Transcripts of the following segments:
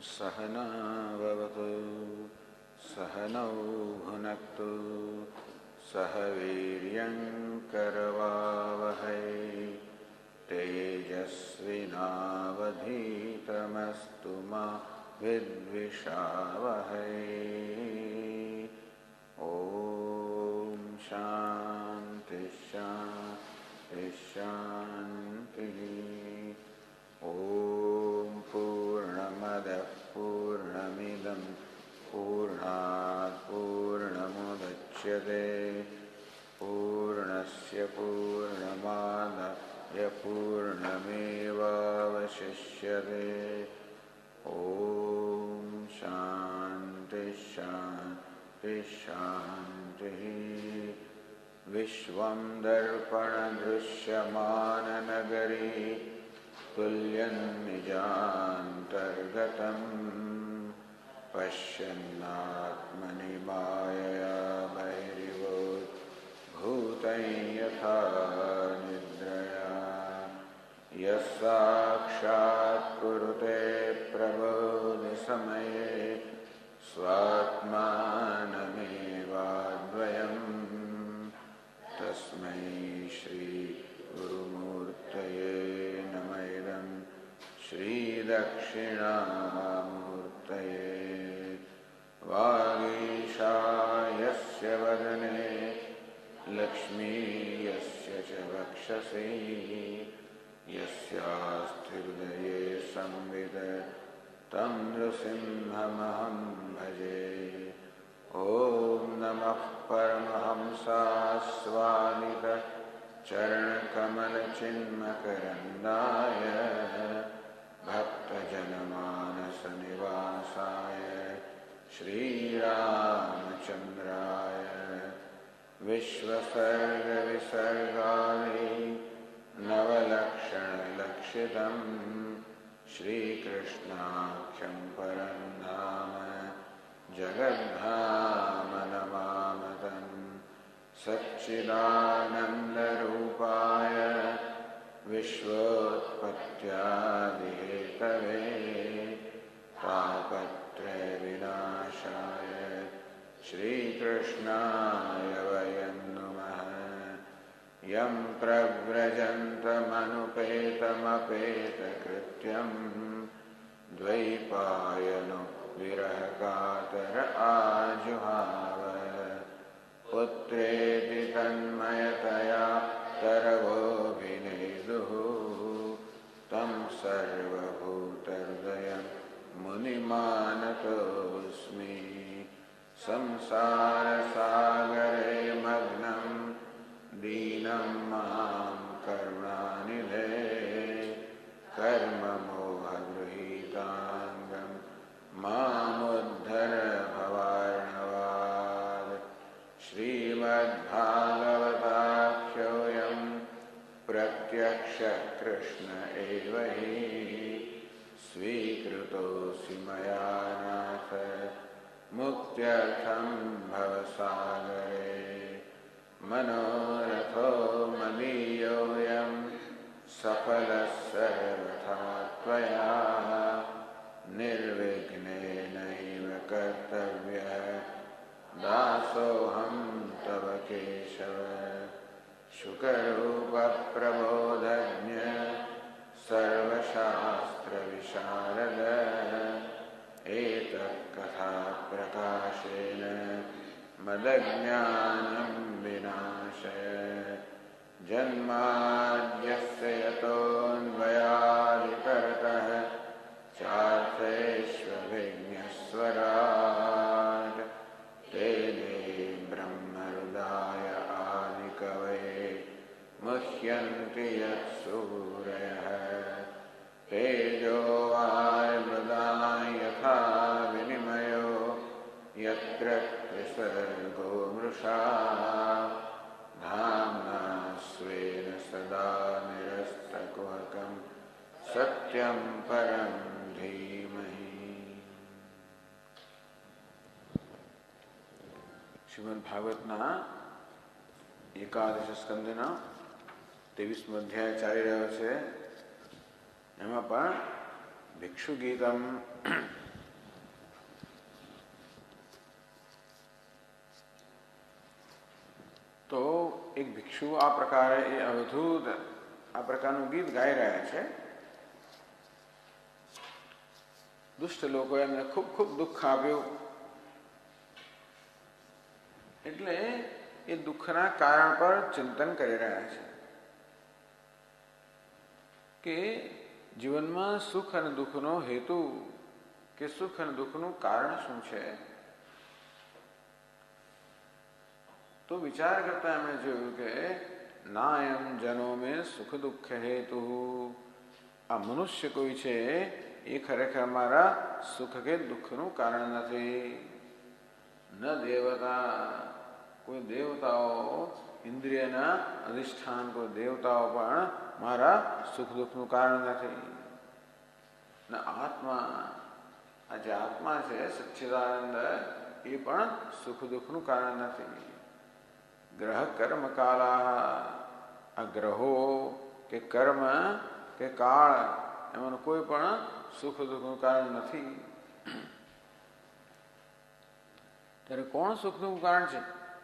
सहनाववतु सहनौ भुनक्तु सह वीर्यङ्करवावहै तेजस्विनावधीतमस्तु मा विद्विषावहै। ॐ शान्ति शान्ति शान्तिः। ॐ पूर्णमदः पूर्णमिदं पूर्णात् पूर्णमुदच्यते पूर्णस्य पूर्णमादाय पूर्णमेवावशिष्यते। ॐ शान्ति शान्ति शान्तिः। विश्वं दर्पणदृश्यमाननगरी तुल्यन्निजान्तर्गतम् पश्यन्नात्मनि मायया बहिर्भूतं यथा निद्रया यः साक्षात् कुरुते प्रबोधसमये स्वात्मानमेवाद्वयम् तस्मै श्री गुरुमूर्तये नमः। इदं श्रीदक्षिणामूर्तये। वागीशायस्य वदने लक्ष्मी यस्य च वक्षसि यस्यास्ति हृदये संविद तं नृसिंहमहं भजे। ॐ नमः परमहंसास्वादित चरणकमलचिन्मकरन्दाय भक्तजनमानसनिवासाय श्रीरामचन्द्राय विश्वसर्गविसर्गाणि नवलक्षणलक्षितं श्रीकृष्णाख्यं परं धाम जगद्धाम नमामतं। सच्चिदानन्दरूपाय विश्वोत्पत्त्यादिहेतवे तापत्रयविनाशाय श्रीकृष्णाय वयं नुमः। यं प्रव्रजन्तमनुपेतमपेतकृत्यं द्वैपायनो विरहकातर आजुहाव पुत्रेति तन्मयतया तरवोऽभिनेदुः तं सर्वभूतहृदयं मुनिमानतोऽस्मि। संसारसागरे मग्नं दीनं मां करुणानिधे कर्ममोहगृहीताङ्गं मामुद्धर भवार्णवात्। श्रीमद्भागवताख्योऽयं प्रत्यक्षः कृष्ण एव हि स्वीकृतोऽसि मया नाथ मुक्त्यर्थं भवसागरे। मनोरथो मदीयोऽयं सफलः सर्वथा त्वया निर्विघ्नेनैव कर्तव्यः दासोऽहं तव केशव। शुकरूपप्रबोधज्ञ सर्वशास्त्रविशारद एतत्कथाप्रकाशेन मदज्ञानं विनाशय। जन्माद्यस्य यतोऽन्वयादितरतः चार्थेष्वभिज्ञस्वराट् तेने ब्रह्महृदाय आदिकवये मुह्यन्ति यत्सूरयः। तेजो वायुमृदां यथा विनिमयो यत्र त्रिसर्गो मृषा धाम्ना स्वेन सदा निरस्तकुहकं सत्यं परं धीमहि। શ્રીમદ ભાગવતના એકાદશ સ્કંદના 23મો અધ્યાય ચાલી રહ્યો છે. એમાં પણ ભિક્ષુ ગીતમ તો એક ભિક્ષુ આ પ્રકારે એ અવધૂત આ પ્રકારનું ગીત ગાઈ રહ્યા છે. દુષ્ટ લોકોએ એમને ખૂબ ખૂબ દુઃખ આપ્યું. એટલે એ દુઃખના કારણ પર ચિંતન કરી રહ્યા છે કે જીવનમાં સુખ અને દુઃખનો હેતુ કે સુખ અને દુઃખનું કારણ શું છે. તો વિચાર કરતા એમણે જોયું કે નાયમ જનો મેં સુખ દુઃખ હેતુ. આ મનુષ્ય કોઈ છે એ ખરેખર મારા સુખ કે દુઃખનું કારણ નથી. ન દેવતા, કોઈ દેવતાઓ, ઇન્દ્રિયના અધિષ્ઠાન કોઈ દેવતાઓ પણ મારા સુખ દુઃખનું કારણ નથી. ન આત્મા, આ જે આત્મા છે સચ્ચિદાનંદ, એ પણ સુખ દુઃખનું કારણ નથી. ગ્રહ કર્મ કાલા, આ ગ્રહો કે કર્મ કે કાળ એમાંનું કોઈ પણ સુખ દુઃખનું કારણ નથી. ત્યારે કોણ સુખ દુઃખનું કારણ છે?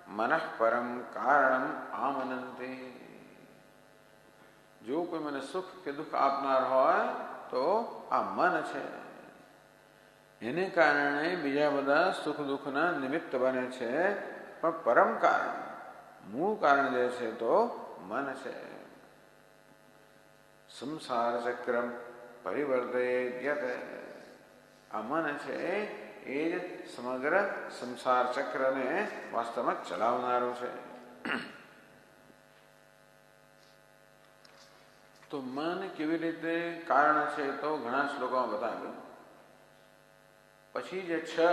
મનઃ પરમ કારણમ આમનંતે. જો કોઈ મને સુખ કે દુઃખ આપનાર હોય તો આ મન છે. એને કારણે બીજા બધા સુખ દુઃખના નિમિત્ત બને છે, પણ પરમ કારણ, મૂળ કારણ જે છે તો મન છે. સંસાર ચક્રમ પરિવર્તયત. આ મન છે એ જ સમગ્ર સંસાર ચક્રને વાસ્તવમાં ચલાવનારું છે. તો મન કેવી રીતે કારણ છે તો ઘણા શ્લોકોમાં બતાવ્યું. પછી જે 6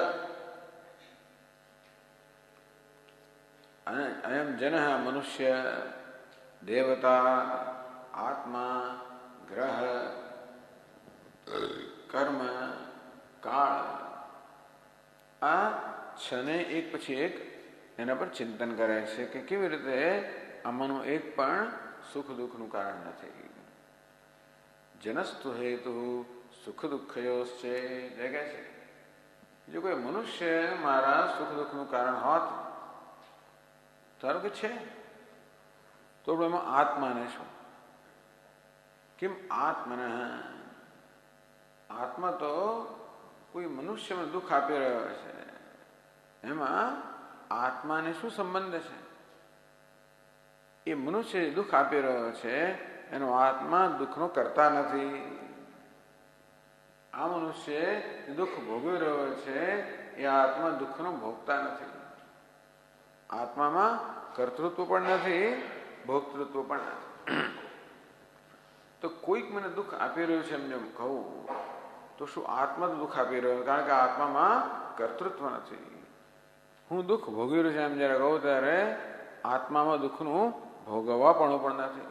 અયમ જન મનુષ્ય, દેવતા, આત્મા, ગ્રહ, કર્મ, કાળ, આ 6 ને એક પછી એક એના પર ચિંતન કરે છે કે કેવી રીતે આમાંનું એક પણ સુખ દુઃખનું કારણ નથી. જનસ્તુ હેતુ સુખ દુઃખયોશ્ચે. જે કહે છે જો કોઈ મનુષ્ય મારા સુખ દુઃખનું કારણ હોત, ધારો કે છે, તો એમાં આત્માને શું? કેમ આત્મન? આત્મા તો કોઈ મનુષ્યને દુઃખ આપી રહ્યો છે, એમાં આત્માને શું સંબંધ છે? એ મનુષ્ય દુઃખ આપી રહ્યો છે એનો આત્મા દુઃખનો કરતા નથી. આ મનુષ્ય દુઃખ ભોગવી રહ્યો છે એ આત્મા દુઃખનો ભોગતા નથી. આત્મામાં કર્તૃત્વ પણ નથી, ભોક્તૃત્વ પણ નથી. તો કોઈક મને દુઃખ આપી રહ્યું છે એમને કહું તો શું આત્મા દુઃખ આપી રહ્યો? કારણ કે આત્મામાં કર્તૃત્વ નથી. હું દુઃખ ભોગવી રહ્યું છે એમ જયારે કહું ત્યારે આત્મામાં દુઃખનું ભોગવવા પણ નથી.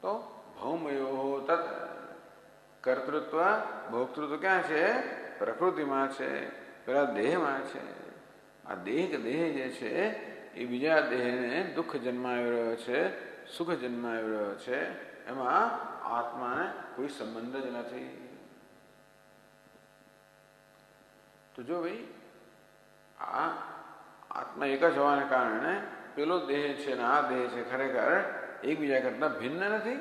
તો ભૌમયો તત. કર્તૃત્વ ભોક્તૃત્વ ક્યાં છે? પ્રકૃતિમાં છે, પેલા દેહમાં છે. આ દેહ જે છે એ બીજા દેહને દુઃખ જન્માવી રહ્યો છે, સુખ જન્માવી રહ્યો છે. એમાં આત્માને કોઈ સંબંધ જ નથી. તો જો ભાઈ આ આત્મા એક જ હોવાને કારણે પેલો દેહ છે ને આ દેહ છે ખરેખર એકબીજા કરતા ભિન્ન નથી.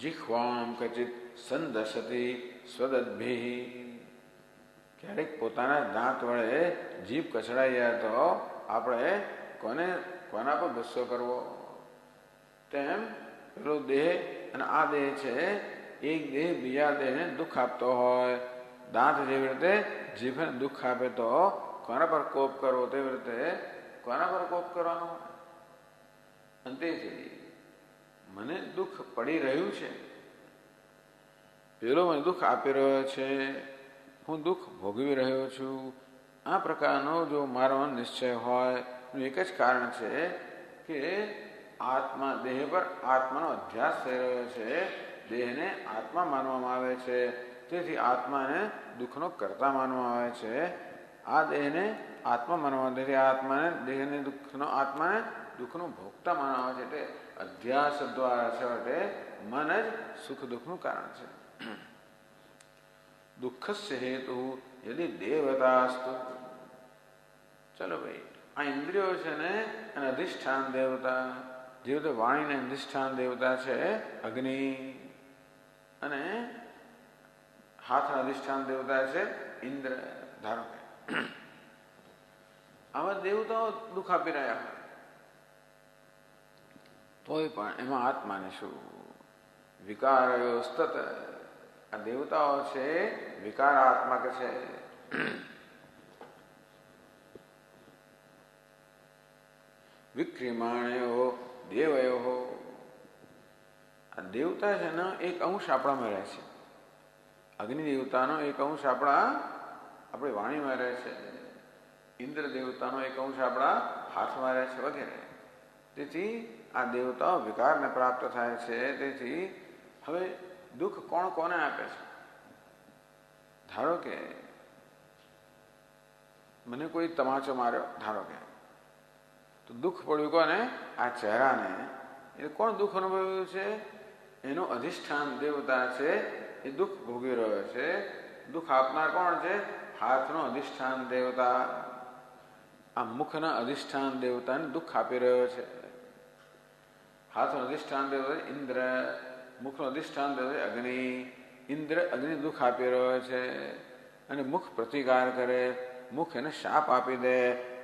જિહ્વામ કચિત સંદસતી સ્વદદ્ભિ. ક્યારેક પોતાના દાંત વડે જીભ કચડાઈ જાય તો આપણે કોના પર ગુસ્સો કરવો? તેમ પેલો દેહ અને આ દેહ છે, એક દેહ બીજા દેહને દુઃખ આપતો હોય, દાંત જેવી રીતે જીભને દુઃખ આપે તો કોના પર કોપ કરવો? તેવી રીતે કોના પર કોપ કરવાનો? અંતે મને દુઃખ પડી રહ્યું છે, પેલો મને દુઃખ આપી રહ્યો છે, હું દુઃખ ભોગવી રહ્યો છું. આ પ્રકારનો જો મારો નિશ્ચય હોય, એક જ કારણ છે કે આત્મા, દેહ પર આત્માનો અધ્યાસ થઈ રહ્યો છે, દેહને આત્મા માનવામાં આવે છે, તેથી આત્માને દુઃખનો કર્તા માનવામાં આવે છે. આ દેહને આત્મા માનવામાં, તેથી આત્માને દેહને આત્માને દુઃખનો ભોગતા માનવામાં આવે છે. એટલે અધ્યાસ દ્વારા છે મન જ સુખ દુઃખનું કારણ છે. દુઃખસ્ય હેતુ યદિ દેવતાસ્તુ, ચલો ભાઈ, આ ઇન્દ્રિયો છે ને અને અધિષ્ઠાન દેવતા, જે રીતે વાણીને અધિષ્ઠાન દેવતા છે અગ્નિ, અને હાથના અધિષ્ઠાન દેવતા છે ઇન્દ્ર. ધારો કે આવા દેવતાઓ દુઃખ આપી રહ્યા હોય તોય પણ એમાં આત્માને શું? વિકારયો સતત, આ દેવતાઓ છે વિકારાત્મક છે. વિક્રિમાણયો દેવયો, આ દેવતા છે ને એક અંશ આપણામાં રહે છે. અગ્નિ દેવતાનો એક અંશ આપણી વાણીમાં રહે છે. ઇન્દ્ર દેવતાનો એક અંશ આપણા હાથમાં રહે છે વગેરે. તેથી આ દેવતાઓ વિકારને પ્રાપ્ત થાય છે. તેથી હવે દુઃખ કોણ કોને આપે છે? ધારો કે મને કોઈ તમાચો માર્યો, ધારો કે, તો દુઃખ પડ્યું કોને? આ ચહેરાને. એટલે કોણ દુઃખ અનુભવ્યું છે? એનો અધિષ્ઠાન દેવતા છે, એ દુઃખ ભોગવી રહ્યો છે. દુઃખ આપનાર કોણ છે? હાથનો અધિષ્ઠાન દેવતા. આ મુખના અધિષ્ઠાન દેવતાને દુઃખ આપી રહ્યો છે. હાથનો અધિષ્ઠાન દેવતા ઇન્દ્ર, મુખનો અધિષ્ઠાન દેવતા અગ્નિ. ઇન્દ્ર અગ્નિ દુઃખ આપી રહ્યો છે અને મુખ પ્રતિકાર કરે. મુખ એને શાપ આપી દે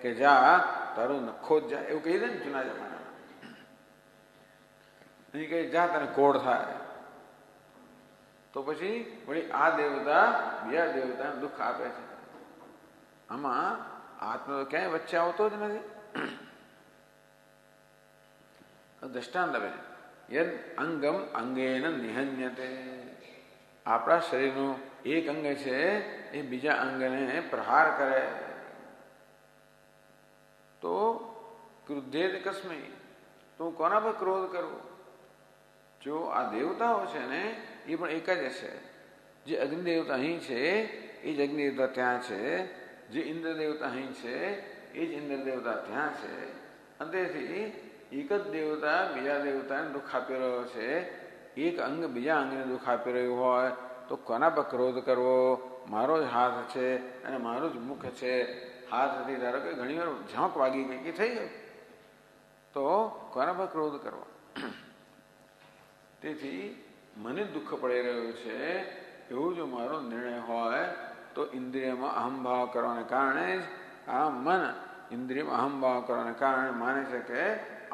કે જા તારું નખો જ જાય, એવું કહી દે ને જૂના જમાનામાં. નહીં કહે જા તને કોઢ થાય. તો પછી વળી આ દેવતા બીજા દેવતાને દુઃખ આપે છે. આમાં આત્મા તો ક્યાંય વચ્ચે આવતો જ નથી. દ્રષ્ટાંત આપે છે, યદ અંગમ અંગેન નિહન્યતે. આપણા શરીરનું એક અંગ છે એ બીજા અંગને પ્રહાર કરે તો ક્રુદ્ધેત કસ્મૈ, તો હું કોના પર ક્રોધ કરું? જો આ દેવતાઓ છે ને એ પણ એક જ છે. જે અગ્નિ દેવતા અહીં છે એ જ અગ્નિ દેવતા ત્યાં છે. જે ઇન્દ્ર દેવતા અહીં છે એ જ ઇન્દ્ર દેવતા ત્યાં છે. અને તેથી એક જ દેવતા બીજા દેવતાને દુઃખ આપી રહ્યો છે. એક અંગ બીજા અંગને દુઃખ આપી રહ્યું હોય તો કોના પર ક્રોધ કરવો? મારો જ હાથ છે અને મારું જ મુખ છે. હાથથી ધારો કે ઘણી વાર ઝાંક વાગી ગઈ કે થઈ ગયું, તો કોના પર ક્રોધ કરવો? તેથી મને દુઃખ પડી રહ્યું છે એવું જો મારો નિર્ણય હોય તો ઇન્દ્રિયમાં અહંભાવ કરવાને કારણે જ આ મન ઇન્દ્રિયમાં અહંભાવ કરવાને કારણે માને છે કે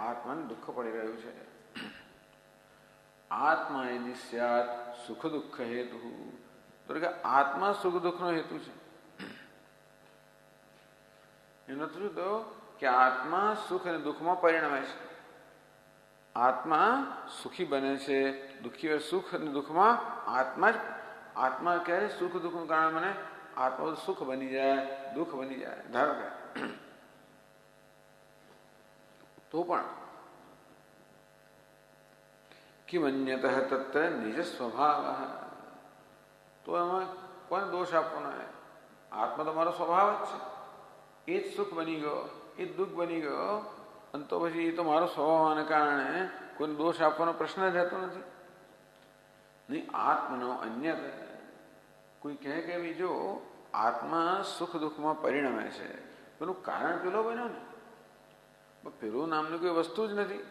આત્માને દુઃખ પડી રહ્યું છે. આત્મા યદિ સ્યાત સુખ દુઃખ હેતુ, તો કે આત્મા સુખ દુઃખનો હેતુ છે. એનો શું તો કે આત્મા સુખ અને દુઃખમાં પરિણમે છે. આત્મા સુખી બને છે, દુઃખી સુખ અને દુઃખમાં આત્મા કહે સુખ દુઃખનું કારણ મને આત્મા સુખ બની જાય, દુઃખ બની જાય. ધારો કે તો પણ કિમન્યતઃ તત્ર નિજ સ્વભાવ, તો એમાં કોને દોષ આપવાનો? આત્મા તો મારો સ્વભાવ જ છે. એ જ સુખ બની ગયો, એ જ દુઃખ બની ગયો, અને તો પછી એ તો મારો સ્વભાવ હોવાને કારણે કોઈને દોષ આપવાનો પ્રશ્ન જ રહેતો નથી. નહીં આત્મનો અન્ય કોઈ કહે કે બીજો આત્મા સુખ દુઃખમાં પરિણમે છે, પેલું કારણ પેલો બન્યો ને, પેલું નામની કોઈ વસ્તુ જ નથી.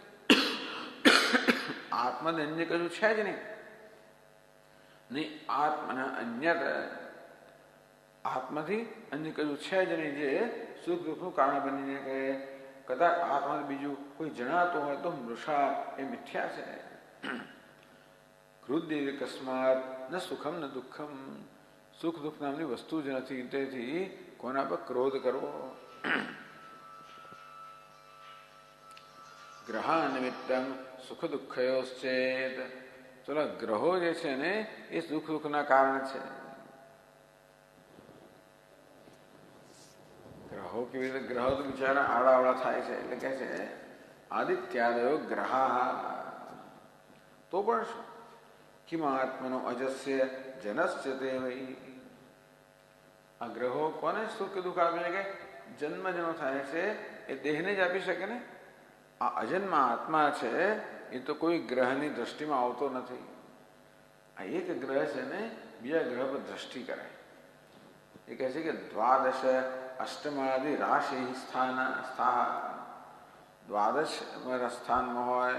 આત્માને અન્ય કશું છે જ નહીં. નહીં આત્મના અન્ય, આત્માથી અન્ય કશું છે જ નહીં જે સુખ દુઃખનું કારણ બનીને કહે. કદાચ આત્માથી બીજું કોઈ જણાતું હોય તો મૃષા, એ મિથ્યા છે. ક્રુદ્ધ અકસ્માત ન સુખમ ન દુઃખમ, સુખ દુઃખ નામની વસ્તુ જ નથી. તેથી કોના પર ક્રોધ કરવો? ગ્રહા નિમિત્તમ સુખ દુઃખયોશ્ચેત, ચલો ગ્રહો જે છે ને એ સુખ દુઃખના કારણ છે. ગ્રહો કેવી રીતે? ગ્રહો તો બિચારા આડાવડા થાય છે. એટલે કે છે આદિત્યાદયો ગ્રહા, તો પણ શું? કિમાત્મનો અજસ્ય જનસ્ય તે વહી. આ ગ્રહો કોને સુખ દુઃખ આપે કે જન્મ જેનો થાય છે એ દેહને જ આપી શકે ને. આ અજન્મા આત્મા છે એ તો કોઈ ગ્રહની દ્રષ્ટિમાં આવતો નથી. આ એક ગ્રહ છે ને બીજા ગ્રહ પર દ્રષ્ટિ કરે. એ કહે છે કે દ્વાદશ અષ્ટમાદિ રાશિ દ્વાદશ સ્થાનમાં હોય,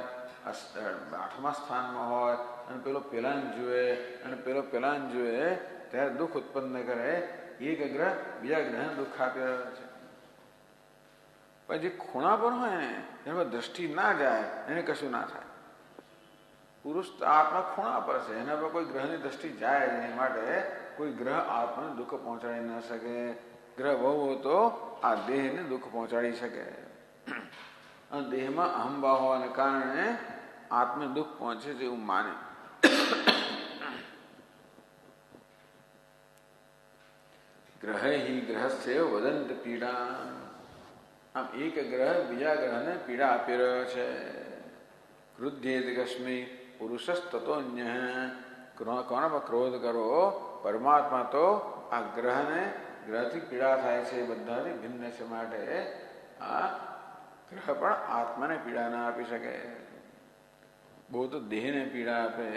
આઠમા સ્થાનમાં હોય અને પેલો પેલાન જુએ અને પેલો પેલાન જુએ ત્યારે દુઃખ ઉત્પન્ન કરે. એક ગ્રહ બીજા ગ્રહને દુઃખ આપી રહ્યો છે. પણ જે ખૂણા પર હોય ને એમાં દ્રષ્ટિ ના જાય એને કશું ના થાય. પુરુષ આત્મા ખૂણા પર છે, એના પર કોઈ ગ્રહની દ્રષ્ટિ જાય નહીં, માટે કોઈ ગ્રહ આત્માને દુઃખ પહોંચાડી ના શકે. ગ્રહ બહુ હોય તો આ દેહને દુઃખ પહોંચાડી શકે. અને દેહમાં અહંભાવ હોવાને કારણે આત્મને દુઃખ પહોંચે છે એવું માને. ગ્રહ ગ્રહસ્ય વદંત પીડા. આમ એક ગ્રહ બીજા ગ્રહને પીડા આપી રહ્યો છે. ક્રુધ્યેત કસ્મૈ પુરુષસ્તતોન્ય. કોના પર ક્રોધ કરો? પરમાત્મા તો આ ગ્રહથી પીડા થાય છે, બધાથી ભિન્ન છે, માટે આ ગ્રહ પણ આત્માને પીડા ના આપી શકે. બહુ તો દેહને પીડા આપે,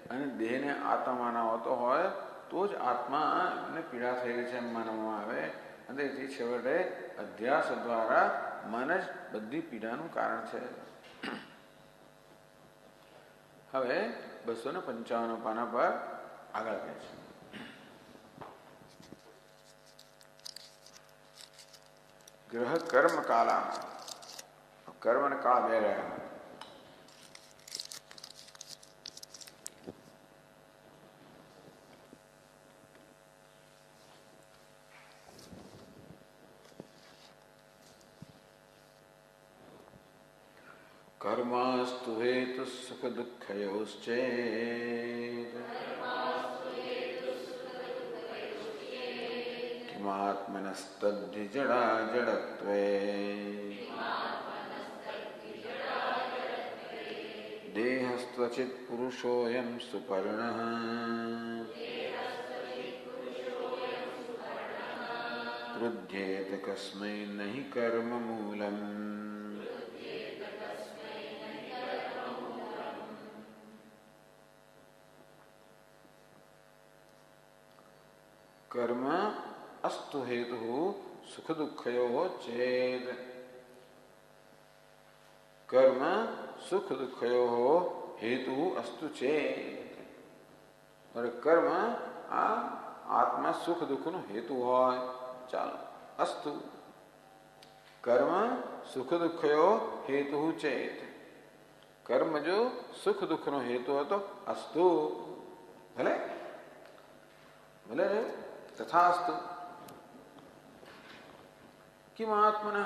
અને દેહને આત્મા માનવતો હોય તો જ આત્માને પીડા થઈ રહી છે એમ માનવામાં આવે. અને તેથી છેવટે અધ્યાસ દ્વારા મન જ બધી પીડાનું કારણ છે. હવે 255 પાના પર આગળ કહે છે. ગ્રહ કર્મ કાલા. કર્મ અને કાળ બે રહ્યા. કર્માસ્તુ હેતુ સુખ દુઃખયોશ્ચેત કિમાત્મનસ્તદ્ધિ જડા જડત્વે દેહસ્ત્વચિત પુરુષોયમ સુપર્ણઃ ક્રુધ્યેત કસ્મૈ નહિ કર્મ મૂલમ. कर्म अस्तु हेतु सुख दुःखयोः चेत्. कर्म सुख दुःखयोः हेतु अस्तु चेत्. और कर्म आ आत्मा सुख दुःखનો હેતુ હોય. ચાલો, અસ્તુ કર્મ સુખ દુઃખયો હેતુ ચેત. કર્મ જો સુખ દુઃખનો હેતુ હતો, અસ્તુ, ભલે ભલે તથાસ્તુ. કિમ આત્મન,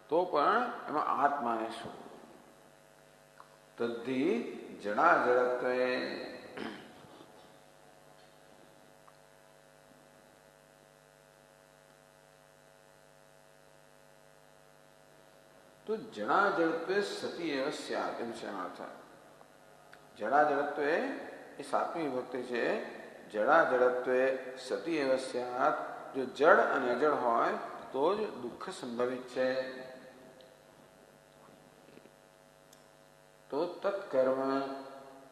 તો પણ એમાં આત્માને શું? તદ્ધિ જડા જડત્વે. તો જડા જડત્વે સતી એવ સ્યાત એમ છે એનો અર્થ. જડા જડત્વે એ સાતમી વિભક્તિ છે. જડા જડત્વે સતી એવ સ્યાત. જો જડ અને અજડ હોય તો જ દુઃખ સંભવિત છે. તો તત્કર્મ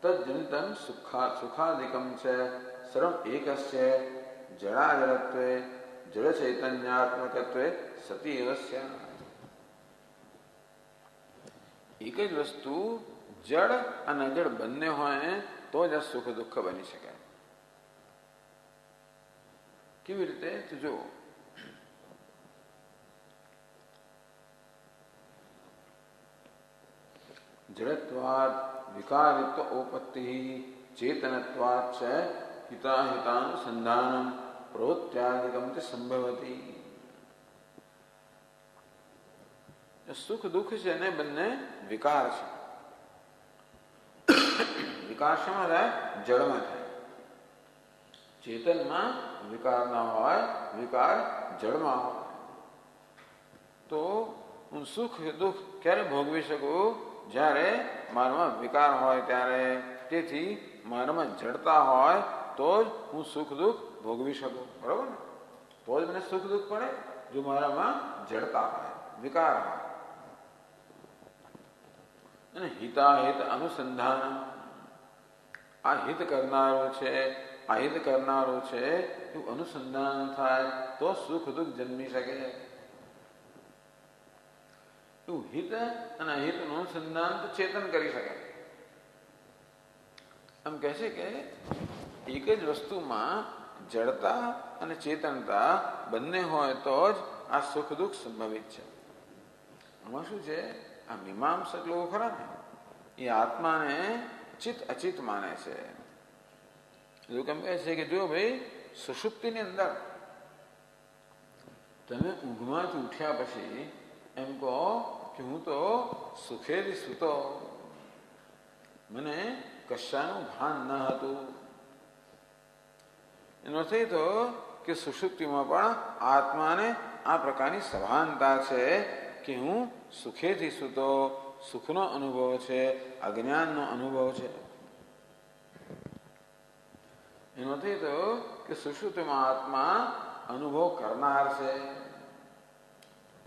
તજનિતમ સુખાદિકમ છે. સર્વમ એકસ્ય જડા જડત્વે જડ ચૈતન્યાત્મકત્વે સતી એવ સ્યાત. એક જ વસ્તુ જડ અને અજડ બંને હોય તો જ આ સુખ દુઃખ બની શકે. કેવી રીતે? તો જો જડત્વાદ વિકારિત્વ ઓપત્તિ ચેતનત્વાદ છે હિતાહિતાનુસંધાનમ પ્રવૃત્ત્યાદિકમ તે સંભવતી. સુખ દુઃખ છે એને બંને વિકાર છે. વિકાર શેમાં થાય? જડમાં થાય. ચેતનમાં વિકાર ના હોય, વિકાર જડમાં હોય. તો હું સુખ દુઃખ ક્યારે ભોગવી શકું? જ્યારે મારામાં વિકાર હોય ત્યારે. તેથી મારામાં જડતા હોય તો જ હું સુખ દુઃખ ભોગવી શકું. બરોબર ને? તો જ મને સુખ દુઃખ પડે. જો મારામાં જડતા હોય, વિકાર હોય. અને હિતાહિત અનુસંધાન, આ હિત કરનારો છે અહિત કરનારો છે એવું અનુસંધાન થાય તો સુખ દુઃખ જન્મી શકે. એવું હિત અને અહિતનું અનુસંધાન તો ચેતન કરી શકે. એમ કહે છે કે એક જ વસ્તુમાં જડતા અને ચેતનતા બંને હોય તો જ આ સુખ દુઃખ સંભવિત છે. આમાં શું છે, આ મીમાંસક લોકો ખરા ને એ આત્માને ચિત્ત અચિત માને છે. લોકો એમ કહે છે કે જો ભાઈ સુષુપ્તિની અંદર તમે ઊંઘમાંથી ઉઠ્યા પછી એમ કહો કે હું તો સુખેથી સૂતો, મને કશાનું ભાન ન હતું. એનો અર્થ એ થયો કે સુષુપ્તિમાં પણ આત્માને આ પ્રકારની સભાનતા છે કે હું સુખેથી સૂતો, સુખનો અનુભવ છે, અજ્ઞાનનો અનુભવ છે. એનો અર્થ એ થયો કે સુષુપ્તિમાં આત્મા અનુભવ કરનાર છે.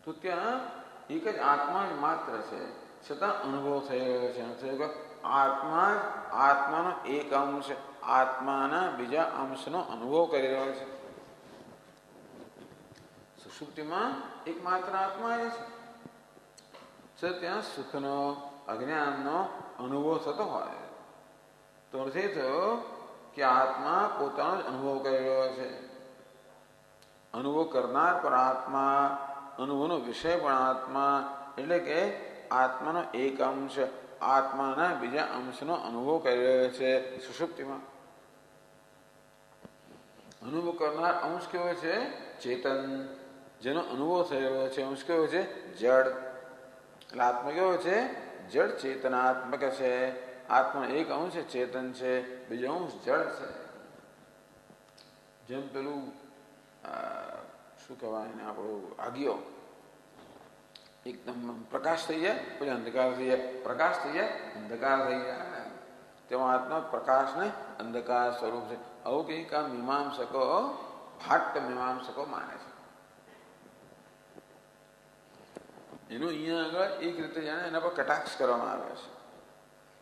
તો ત્યાં એક જ આત્મા જ માત્ર છે, છતાં અનુભવ થઈ રહ્યો છે. આત્મા જ આત્માનો એક અંશ આત્માના બીજા અંશનો અનુભવ કરી રહ્યો છે. સુષુપ્તિમાં એકમાત્ર આત્મા જ છે, ત્યાં સુખનો અજ્ઞાનનો અનુભવ થતો હોય તો અર્થ એ થયો કે આત્મા પોતાનો જ અનુભવ કરી રહ્યો છે. અનુભવ કરનાર પણ આત્મા, અનુભવનો વિષય પણ આત્મા, એટલે કે આત્માનો એક અંશ આત્માના બીજા અંશનો અનુભવ કરી રહ્યો છે. સુષુપ્તિમાં અનુભવ કરનાર અંશ કેવો છે? ચેતન. જેનો અનુભવ થઈ રહ્યો છે અંશ કેવો છે? જડ. એટલે આત્મા કેવો છે? જડ ચેતનાત્મક છે. આત્મા એક અંશ ચેતન છે, બીજો અંશ જડ છે. જેમ પેલું શું કહેવાય ને, આપણું આગિયો એકદમ પ્રકાશ થઈ જાય પછી અંધકાર થઈ જાય, પ્રકાશ થઈ જાય અંધકાર થઈ જાય. તેમાં આત્મા પ્રકાશ ને અંધકાર સ્વરૂપ છે. આવું કંઈક આ મીમાંસકો, ભાટ્ટ મીમાંસકો માને છે. એનું અહીંયા આગળ એક રીતે જાણે એના પર કટાક્ષ કરવામાં આવે છે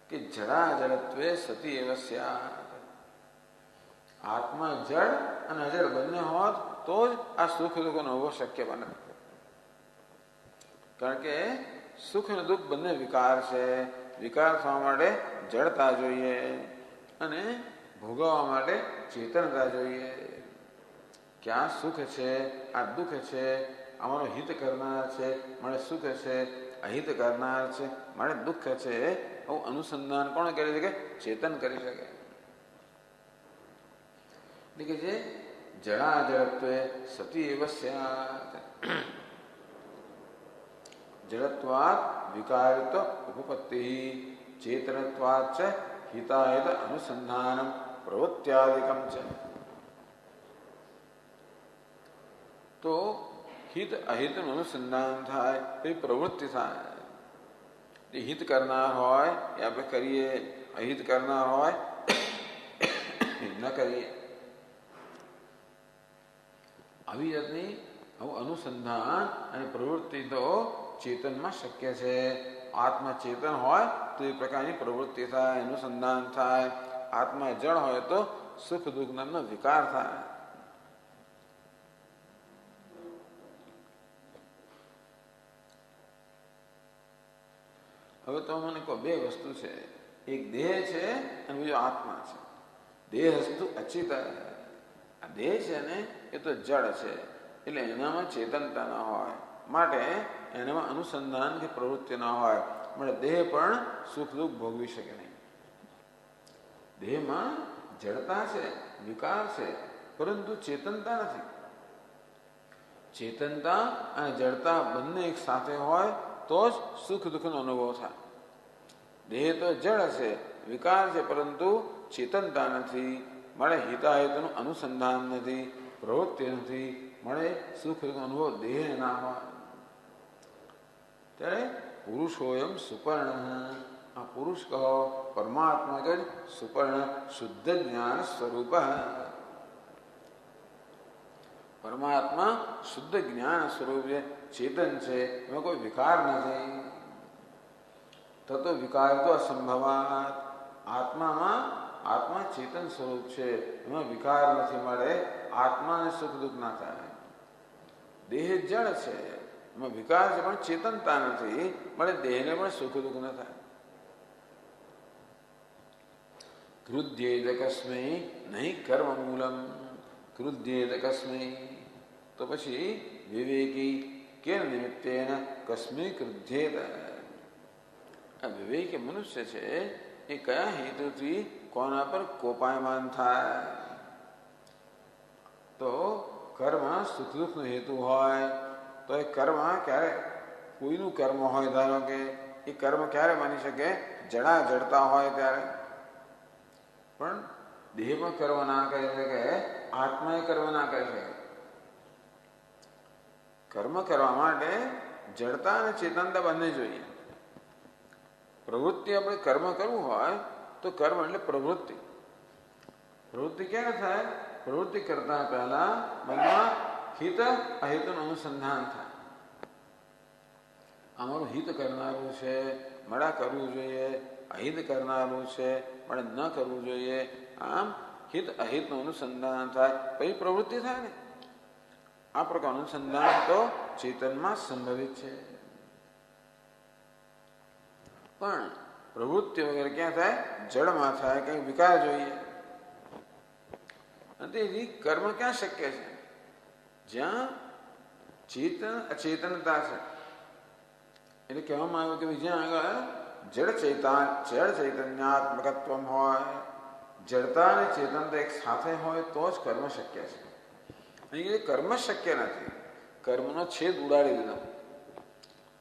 કે જડા જડત્વે સતી એવ સ્યાત્. આત્મા જડ અને અજડ બંને હોત તો જ આ સુખ દુઃખનો અનુભવ શક્ય બને. કારણ કે સુખ અને દુઃખ બંને વિકાર છે. વિકાર થવા માટે જડતા જોઈએ અને ભોગવવા માટે ચેતનતા જોઈએ. કે આ સુખ છે, આ દુઃખ છે, અમારો હિત કરનાર છે મારે સુખ છે, અહિત કરનાર છે મારે દુઃખ છે. આવું અનુસંધાન કોણ કરી શકે? ચેતન કરી શકે. એટલે કે જે જડા જડત્વે સતી એવ સ્યાત્. જડત્વાत् વિકારિત ઉપપત્તિ ચેતનત્વાत् ચ હિતાહિત અનુસંધાનમ પ્રવૃત્ત્યાદિકમ છે. તો હિત અહિતનું અનુસંધાન થાય પછી પ્રવૃત્તિ થાય. જે હિત કરનાર હોય એ આપણે કરીએ, અહિત કરનાર હોય ન કરીએ. આવી જાતની આવું અનુસંધાન અને પ્રવૃત્તિ તો ચેતનમાં શક્ય છે. આત્મા ચેતન હોય તો એ પ્રકારની પ્રવૃત્તિ થાય, અનુસંધાન થાય. આત્મા જળ હોય તો સુખ દુઃખ નામનો વિકાર થાય. હવે તો મને કહો, બે વસ્તુ છે, એક દેહ છે અને બીજો આત્મા છે. દેહસ્તુ અચિત. આ દેહ છે ને એ તો જડ છે, એટલે એનામાં ચેતનતા ન હોય, માટે એનામાં અનુસંધાન કે પ્રવૃત્તિ ન હોય, માટે દેહ પણ સુખ દુઃખ ભોગવી શકે નહીં. દેહમાં જડતા છે, વિકાર છે, પરંતુ ચેતનતા નથી. ચેતનતા અને જડતા બંને એક સાથે હોય તો જ સુખ દુઃખનો અનુભવ થાય. દેહ તો જડ છે, વિકાર છે, પરંતુ ચેતનતા નથી, મળે હિતાહિતનું અનુસંધાન નથી, પ્રવૃત્તિ નથી, મળે સુખ દુઃખનો અનુભવ દેહ ના હોય. ત્યારે પુરુષોયમ સુપર્ણ. આ પુરુષ કહો પરમાત્મા કે સુપર્ણ શુદ્ધ જ્ઞાન સ્વરૂપ. પરમાત્મા શુદ્ધ જ્ઞાન સ્વરૂપ છે, ચેતન છે, એમાં કોઈ વિકાર નથી. તતો વિકાર તો અસંભવાત. આત્મામાં આત્મા ચેતન સ્વરૂપ છે, એમાં વિકાર નથી મળે, આત્માને સુખ દુઃખ ના થાય. દેહ જળ છે, એમાં વિકાર છે પણ ચેતનતા નથી, મળે દેહને પણ સુખ દુઃખ ન થાય. ક્રુધ્યેત કસ્મૈ નહીં કર્મ મૂલમ, ક્રુધ્યેત કસ્મૈ, તો પછી વિવેકી કેન નિમિત્તેન કસ્મૈ ક્રુધ્યેત. આ વિવેકી મનુષ્ય છે એ કયા હેતુથી કોના પર કોપાયમાન થાય? તો કર્મ સુખ દુઃખનો હેતુ હોય તો એ કર્મ ક્યારે, કોઈનું કર્મ હોય, ધારો કે એ કર્મ ક્યારે બની શકે? જડા જડતા હોય ત્યારે. પણ દેહમાં કર્મ ના કરી શકે, આત્માએ કર્મ ના કરી શકે. કર્મ કરવા માટે જડતા અને ચેતનતા બંને જોઈએ. પ્રવૃત્તિ આપણે કર્મ કરવું હોય તો કર્મ એટલે પ્રવૃત્તિ. પ્રવૃત્તિ ક્યારે થાય? પ્રવૃત્તિ કરતા પહેલા મનમાં હિત અહિતનું અનુસંધાન થાય. અમારું હિત કરનારું છે, મળા કરવું જોઈએ, અહિત કરનારું છે, મળે ન કરવું જોઈએ. આમ હિત અહિતનું અનુસંધાન થાય પછી પ્રવૃત્તિ થાય ને. આ પ્રકારનું અનુસંધાન તો ચેતનમાં સંભવિત છે. પણ પ્રવૃત્તિ વગેરે ક્યાં થાય? જડમાં થાય, કંઈક વિકાર જોઈએ. તેથી કર્મ ક્યાં શક્ય છે? જ્યાં ચેતન અચેતનતા છે. એટલે કહેવામાં આવ્યું કે જ્યાં આગળ જડ ચૈતન્યાત્મકત્વ હોય, જડતા અને ચેતનતા એક સાથે હોય તો જ કર્મ શક્ય છે. અહીં કર્મ શક્ય નથી, કર્મનો છેદ ઉડાડી દીધો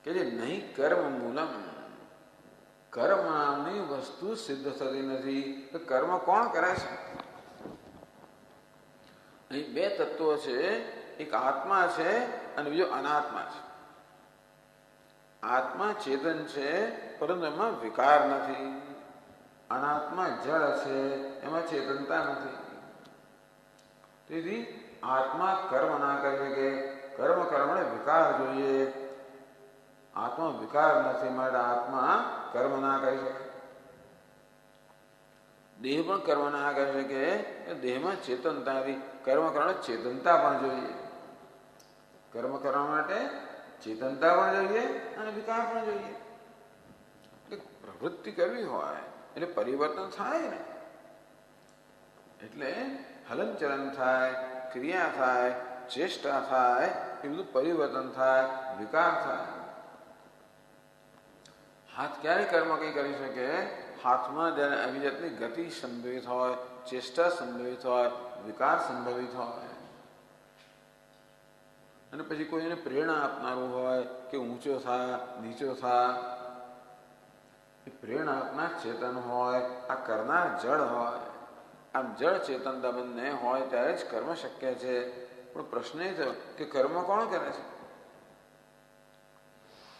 કે જે નહીં કર્મ મૂલમ, કર્મ નામની વસ્તુ સિદ્ધ થતી નથી. તો કર્મ કોણ કરે છે? અહીં બે તત્વો છે, એક આત્મા છે અને બીજો અનાત્મા છે. આત્મા ચેતન છે પરંતુ એમાં વિકાર નથી. અનાત્મા જળ છે, એમાં ચેતનતા નથી. તેથી આત્મા કર્મ ના કરી શકે, કર્મ કરવા વિકાર જોઈએ. આત્મા વિકાર નથી માટે આત્મા કર્મ ના કરી શકે. દેહ પણ કર્મ ના કરી શકે, દેહમાં ચેતનતા નથી. કર્મ કરવા ચેતનતા પણ જોઈએ. કર્મ કરવા માટે ચેતનતા પણ જોઈએ અને વિકાર પણ જોઈએ. પ્રવૃત્તિ કરવી હોય એટલે પરિવર્તન થાય ને, એટલે હલનચલન થાય, ક્રિયા થાય, ચેષ્ટા થાય, એ બધું પરિવર્તન થાય, વિકાર થાય. હાથ ક્યારે કર્મ કઈ કરી શકે? હાથમાં જ્યારે આવી જાતની ગતિ સંભવિત હોય, ચેષ્ટા સંભવિત હોય, વિકાર સંભવિત હોય, અને પછી કોઈ એને પ્રેરણા આપનારું હોય કે ઊંચો થા, નીચો થા, એ પ્રેરણા આપનાર ચેતન હોય, આ કરનાર જળ હોય. આમ જળ ચેતનતા બંને હોય ત્યારે જ કર્મ શક્ય છે. પણ પ્રશ્ન એ થયો કે કર્મ કોણ કરે છે?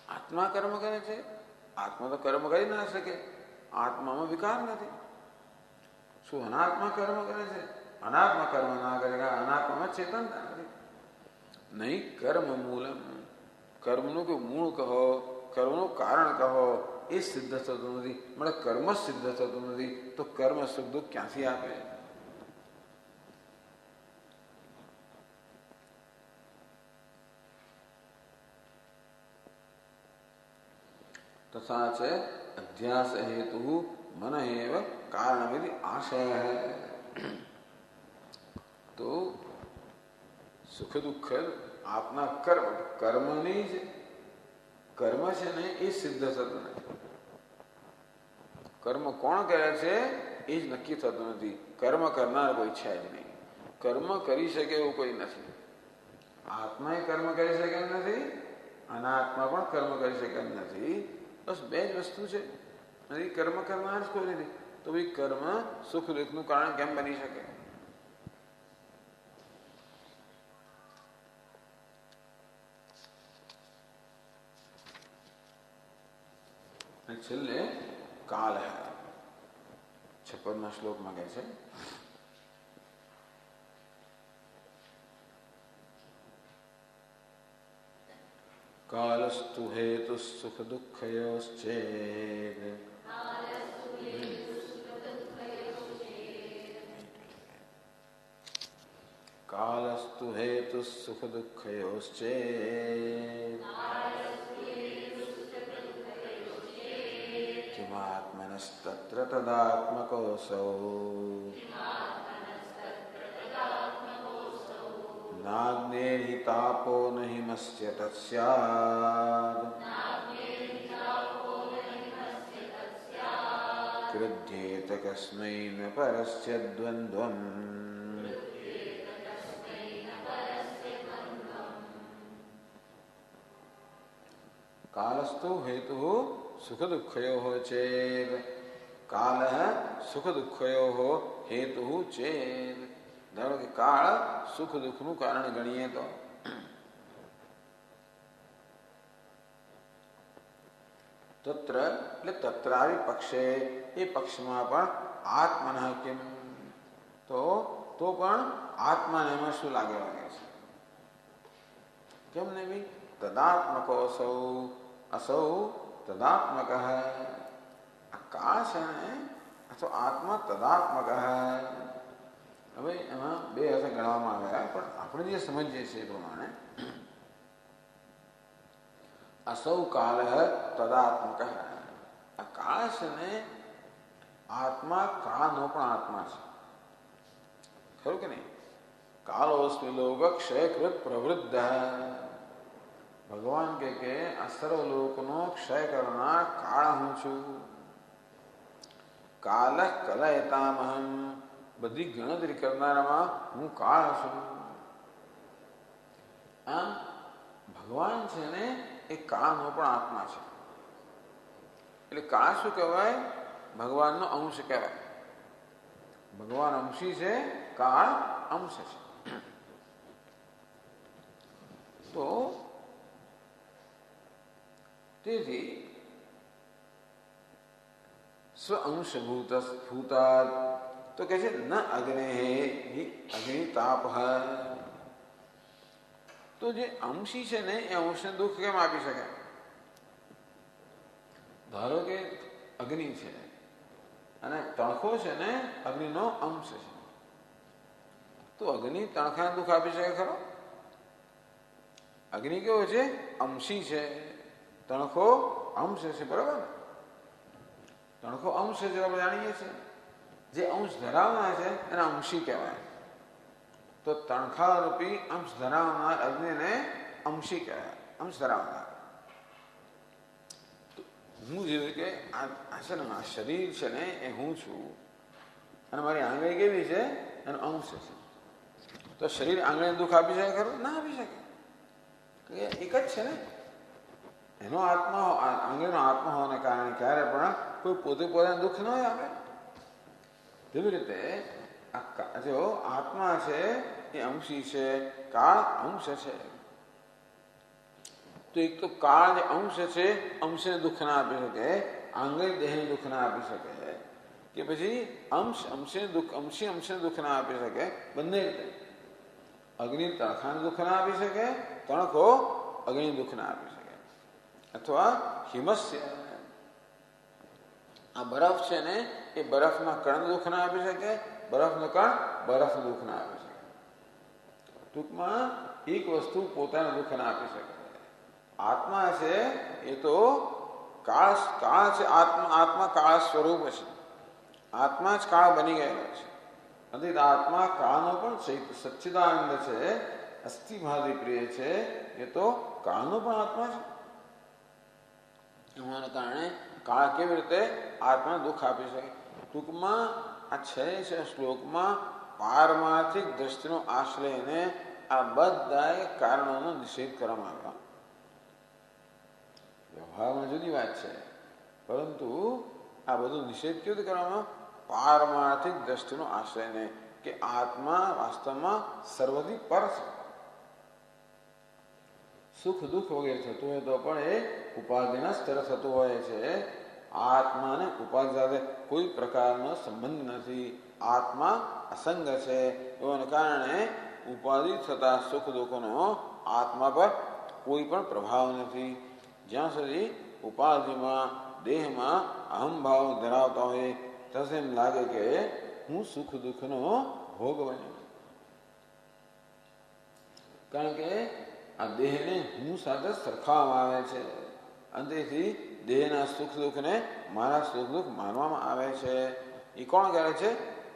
આત્મા કર્મ કરે છે. આત્મા તો કર્મ કરી ના શકે, આત્મામાં વિકાર નથી. શું અનાત્મા કર્મ કરે છે? અનાત્મા કર્મ ના કરે, અનાત્મામાં ચેતનતા નથી. નહીં કર્મ મૂલમ, કર્મનું કોઈ મૂળ કહો, કર્મનું કારણ કહો, એ સિદ્ધ થતું નથી. મને કર્મ સિદ્ધ થતું નથી તો કર્મ સુખ દુઃખ ક્યાંથી આપે? तथा च अध्यास हेतु मन एव कारणमिति आशय है. तो સુખ દુઃખ આપના કર્મ, કર્મની જ કર્મ છે ને એ સિદ્ધ થતું નથી. કર્મ કોણ કરે છે એ જ નક્કી થતું નથી. કર્મ કરનાર કોઈ છે જ નહીં. કર્મ કરી શકે એવું કોઈ નથી. આત્મા કર્મ કરી શકે એમ નથી, અનાત્મા પણ કર્મ કરી શકે એમ નથી. બસ બે જ વસ્તુ છે. નથી કર્મ કરનાર જ કોઈ નથી. તો ભાઈ કર્મ સુખ દુઃખનું કારણ કેમ બની શકે? છેલ્લે કાલ હે 56 શ્લોકમાં કહે છે કાલસ્તુ હેતુ સુખ દુઃખયોશ્ચેદ कालस्तु हेतु सुख दुःखयोश्चेत् किमात्मनस्तत्र तदात्मकोऽसौ नाग्नेहि तापो न हिमस्य तत्स्यात् क्रुध्येत कस्मै न परस्य द्वन्द्वम् कालस्तु हेतु सुख दुःखयोः चेत् कालः सुख दुःखयोः हेतु चेत् ધારો કે કાળ સુખ દુઃખનું કારણ ગણીએ તો તત્ર એટલે તત્રાવિ પક્ષે એ પક્ષમાં પણ આત્મનઃ કિમ તો પણ આત્માને એમાં શું લાગે છે કેમ ને ભાઈ તદાત્મકો અસૌ તદાત્મક આ કાળ છે ને અથવા આત્મા તદાત્મક હવે એમાં બે અર્થ ગણવામાં આવ્યા પણ આપણે જે સમજીએ છીએ એ પ્રમાણે અસૌ કાલ તદાત્મક આ કાળ છે ને આત્મા કાળનો પણ આત્મા છે ખરું કે નહીં કાલોસ્મિ લોક ક્ષયકૃત પ્રવૃદ્ધ ભગવાન કે આ સર્વ લોકનો ક્ષય કરનાર કાળ હું છું કાલ કલયતામહમ બધી ગણતરી કરનારામાં હું કાળ છું આમ ભગવાન છે ને એ કાળનો પણ આત્મા છે એટલે કાળ શું કહેવાય ભગવાનનો અંશ કહેવાય ભગવાન અંશી છે કાળ અંશ છે તો તેથી સ્વ અંશભૂતા તો કહે છે ન અગ્નિતાપ તો જે અંશી છે ને એ અંશને દુઃખ કેમ આપી શકે ધારો કે અગ્નિ છે અને તણખો છે ને અગ્નિનો અંશ છે તો અગ્નિ તણખાને દુઃખ આપી શકે ખરો અગ્નિ કેવો છે અંશી છે તણખો અંશ છે બરાબર ને તણખો અંશ છે આપણે જાણીએ છીએ જે અંશ ધરાવનાર છે એને અંશી કહેવાય તો તણખા રૂપી અંશ ધરાવનાર અગ્નિને અંશી કહેવાય અંશ ધરાવનાર હું જેવી કે આ છે ને આ શરીર છે ને એ હું છું અને મારી આંગળી કેવી છે એનો અંશ છે તો શરીર આંગળીને દુઃખ આપી શકે ખરું ના આપી શકે એક જ છે ને એનો આત્મા આંગળીનો આત્મા હોવાને કારણે ક્યારે પણ કોઈ પોતે પોતાને દુઃખ ન આપે તેવી રીતે જો આત્મા છે એ અંશી છે કાળ અંશ છે તો એક તો કાળ જે અંશ છે અંશને દુઃખ ના આપી શકે આંગળી દેહને દુઃખ ના આપી શકે કે પછી અંશને દુઃખ ના આપી શકે બંને રીતે અગ્નિ તણખાને દુઃખ ના આપી શકે તણખો અગ્નિ દુઃખ ના આપી શકે અથવા હિમસ્ય આ બરફ છે ને એ બરફના કણ દુઃખ ના આપી શકે બરફનો કણ બરફ દુઃખ ના આપી શકે ટૂંકમાં એક વસ્તુ પોતાને દુઃખ ના આપી શકે આત્મા છે એ તો કાળ છે આત્મા કાળ સ્વરૂપ છે આત્મા જ કાળ બની ગયેલો છે નથી આત્મા કાળનો પણ સચ્ચિદાનંદ છે અસ્થિભાદી પ્રિય છે એ તો કાળનો પણ આત્મા છે એના કારણે કાળ કેવી રીતે આત્માને દુઃખ આપી શકે ટૂંકમાં આ છે શ્લોકમાં પારમાર્થિક દ્રષ્ટિનો આશ્રય લઈને આ બધા કારણોનો નિષેધ કરવામાં આવ્યા વ્યવહારમાં જુદી વાત છે પરંતુ આ બધું નિષેધ કેવી રીતે કરવામાં પારમાર્થિક દ્રષ્ટિનો આશ્રય લઈને કે આત્મા વાસ્તવમાં સર્વથી પર છે સુખ દુઃખ વગેરે થતું હોય તો પણ એ ઉપાધિના સ્તરે થતું હોય છે આત્માને ઉપાધિ સાથે કોઈ પ્રકારનો સંબંધ નથી આત્મા અસંગ છે એવાને કારણે ઉપાધિ થતા સુખ દુઃખનો આત્મા પર કોઈ પણ પ્રભાવ નથી જ્યાં સુધી ઉપાધિમાં દેહમાં અહંભાવ ધરાવતા હોય થશે એમ લાગે કે હું સુખ દુઃખનો ભોગ બન્યો કારણ કે આ દેહને હું સાથે સરખાવવામાં આવે છે અને તેથી દેહના સુખ દુઃખને મારા સુખ દુઃખ માનવામાં આવે છે. એ કોણ કરે છે?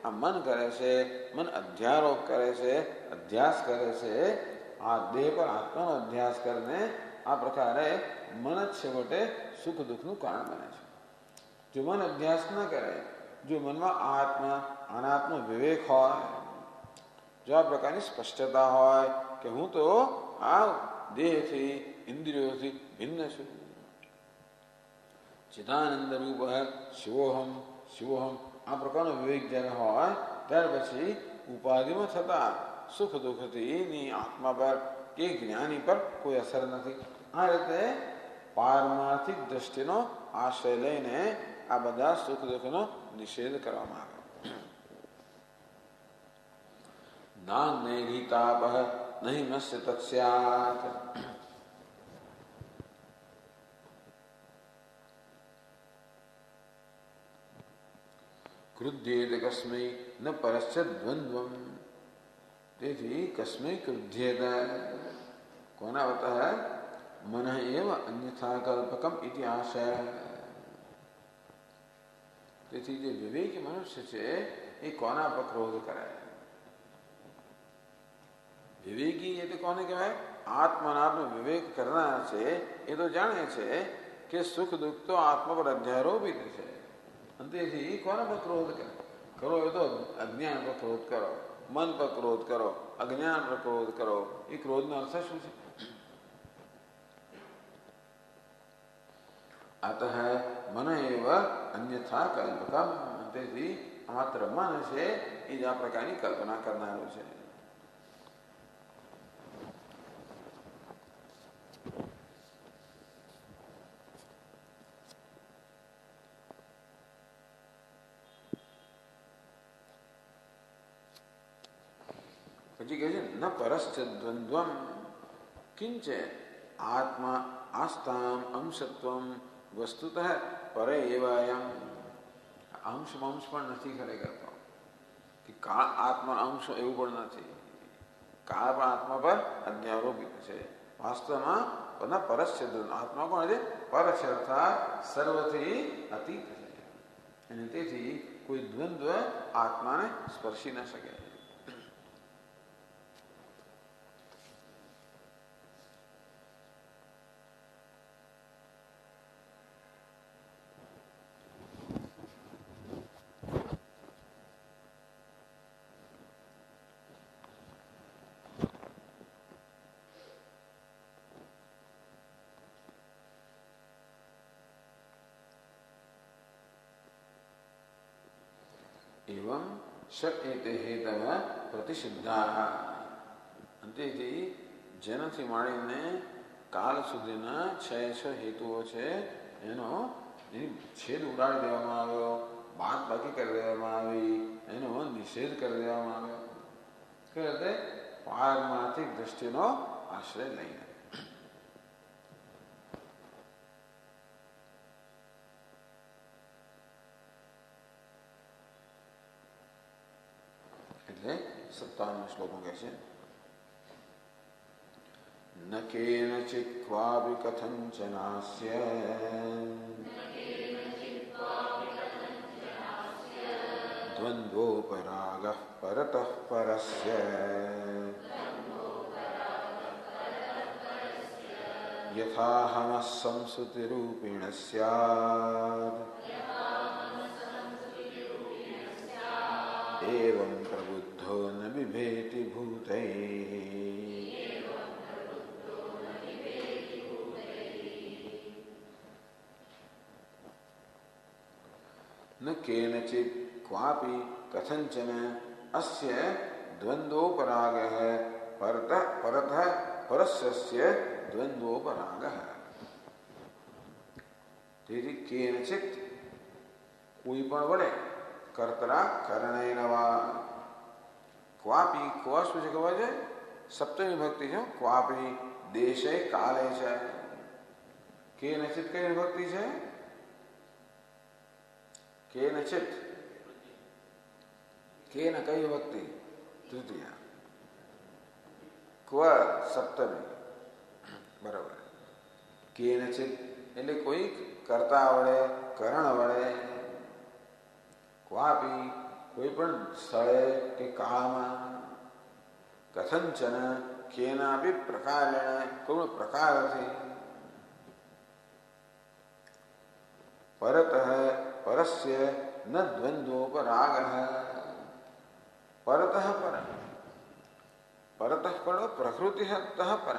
આ મન કરે છે. મન અધ્યારોપ કરે છે, અધ્યાસ કરે છે. આ દેહ પર આત્માનો અધ્યાસ કરીને આ પ્રકારે મન જ છેવટે સુખ દુઃખનું કારણ બને છે. જો મન અભ્યાસ ન કરે, જો મનમાં આત્મા અનાત્મ વિવેક હોય, જો આ પ્રકારની સ્પષ્ટતા હોય કે હું તો આ દેહથી ઇન્દ્રિયોથી ભિન્ન છું, ચિદાનંદ રૂપ શિવોહમ શિવોહમ, આ પ્રકારનો વિવેક જ્યારે હોય ત્યાર પછી ઉપાધિમાં થતા સુખ દુઃખથી આત્મા પર કે જ્ઞાની પર કોઈ અસર નથી. આ રીતે પારમાર્થિક દ્રષ્ટિનો આશ્રય લઈને આ બધા સુખ દુઃખનો નિષેધ કરવામાં આવે. નાન નૈહિતાપ નહીં મસ્ય તત્સ્યાત. ક્રુધ્યેત કસ્મૈ ન પરસ્ય દ્વંદ્વમ. તેથી કસ્મૈ ક્રુધ્યેત, કોના વતઃ મન એવ અન્યથા કલ્પકમ ઇતિ આશય. તેથી જે વિવેકી મનુષ્ય છે એ કોના પર ક્રોધ કરે? વિવેકી એટલે કોને કહેવાય? આત્મનાત્મ વિવેક કરનાર છે. એ તો જાણે છે કે સુખ દુઃખ તો આત્મા પર અધ્યારોપિત છે. તેથી કોના પર ક્રોધ કરો? એ તો અજ્ઞાન પર ક્રોધ કરો, મન પર ક્રોધ કરો, અજ્ઞાન પર ક્રોધ કરો. એ ક્રોધનો અર્થ શું છે? અતઃ મન એવ અન્યથા કલ્પકમ. તેથી માત્ર મન છે એ જ આ પ્રકારની કલ્પના કરનારું છે. પછી કહે છે ન પરશ્ચ દ્વંદ્વમ કિંચ આત્મા આસ્તામ અંશત્વમ વસ્તુતઃ પરે એવાયમ. અંશમાં અંશ પણ નથી ખરેખર તો, કે કાળ આત્મા અંશ એવું પણ નથી. કાળ પણ આત્મા પર અધ્યારોપિત છે. વાસ્તવમાં બધા પરશ્ચ દ્વંદ્વ. આત્મા કોણ છે? પર છે, અર્થાત સર્વથી અતીત છે. અને તેથી કોઈ દ્વંદ્વ આત્માને સ્પર્શી ન શકે. એવં શક્યતે હેતવ પ્રતિસિદ્ધા. તેથી જેનાથી માંડીને કાલ સુધીના 6 હેતુઓ છે એનો છેદ ઉડાડી દેવામાં આવ્યો, બાદ બાકી કરી દેવામાં આવી, એનો નિષેધ કરી દેવામાં આવ્યો. કે રીતે પારમાર્થિક દ્રષ્ટિનો આશ્રય લઈને. એટલે 57 શ્લોકમાં કહે છે ન કેનચિત ક્વાપી કથંચનાસ્ય દ્વંદ્વોપરાગઃ પરતઃ પરસ્ય યથાહમઃ સંસ્તુતિરૂપિણ સ્યાદ एवं प्रबुद्धो न बिभेति भूतैः. न केनचित् क्वापि कथंचन अस्य द्वंद्वोपरागः परतः परस्य द्वंद्वोपरागः. તેથી કેનચિત કોઈ પણ વડે કર્તરા કરણેનવા. ક્વાપી ક્વા શું છે ખબર છે? સપ્તમી ભક્તિ છે. ક્વાપી દેશે કાલે છે. કે નચિત કઈ વિભક્તિ છે? કે નચિત કે ન કઈ વિભક્તિ? તૃતીય. ક્વ સપ્તમી બરાબર. કેનચિત એટલે કોઈ કરતા વડે, કરણ વડે, ક્વાપી કોઈ પણ સ્થળે કે કાળમાં, કથંચન કેનાપી પ્રકારેણ કોઈ પ્રકારથી, પરતઃ પરસ્ય ન દ્વંદ્વોપરાગ, પરતઃ પર, પરતઃ પર પ્રકૃતિ પર,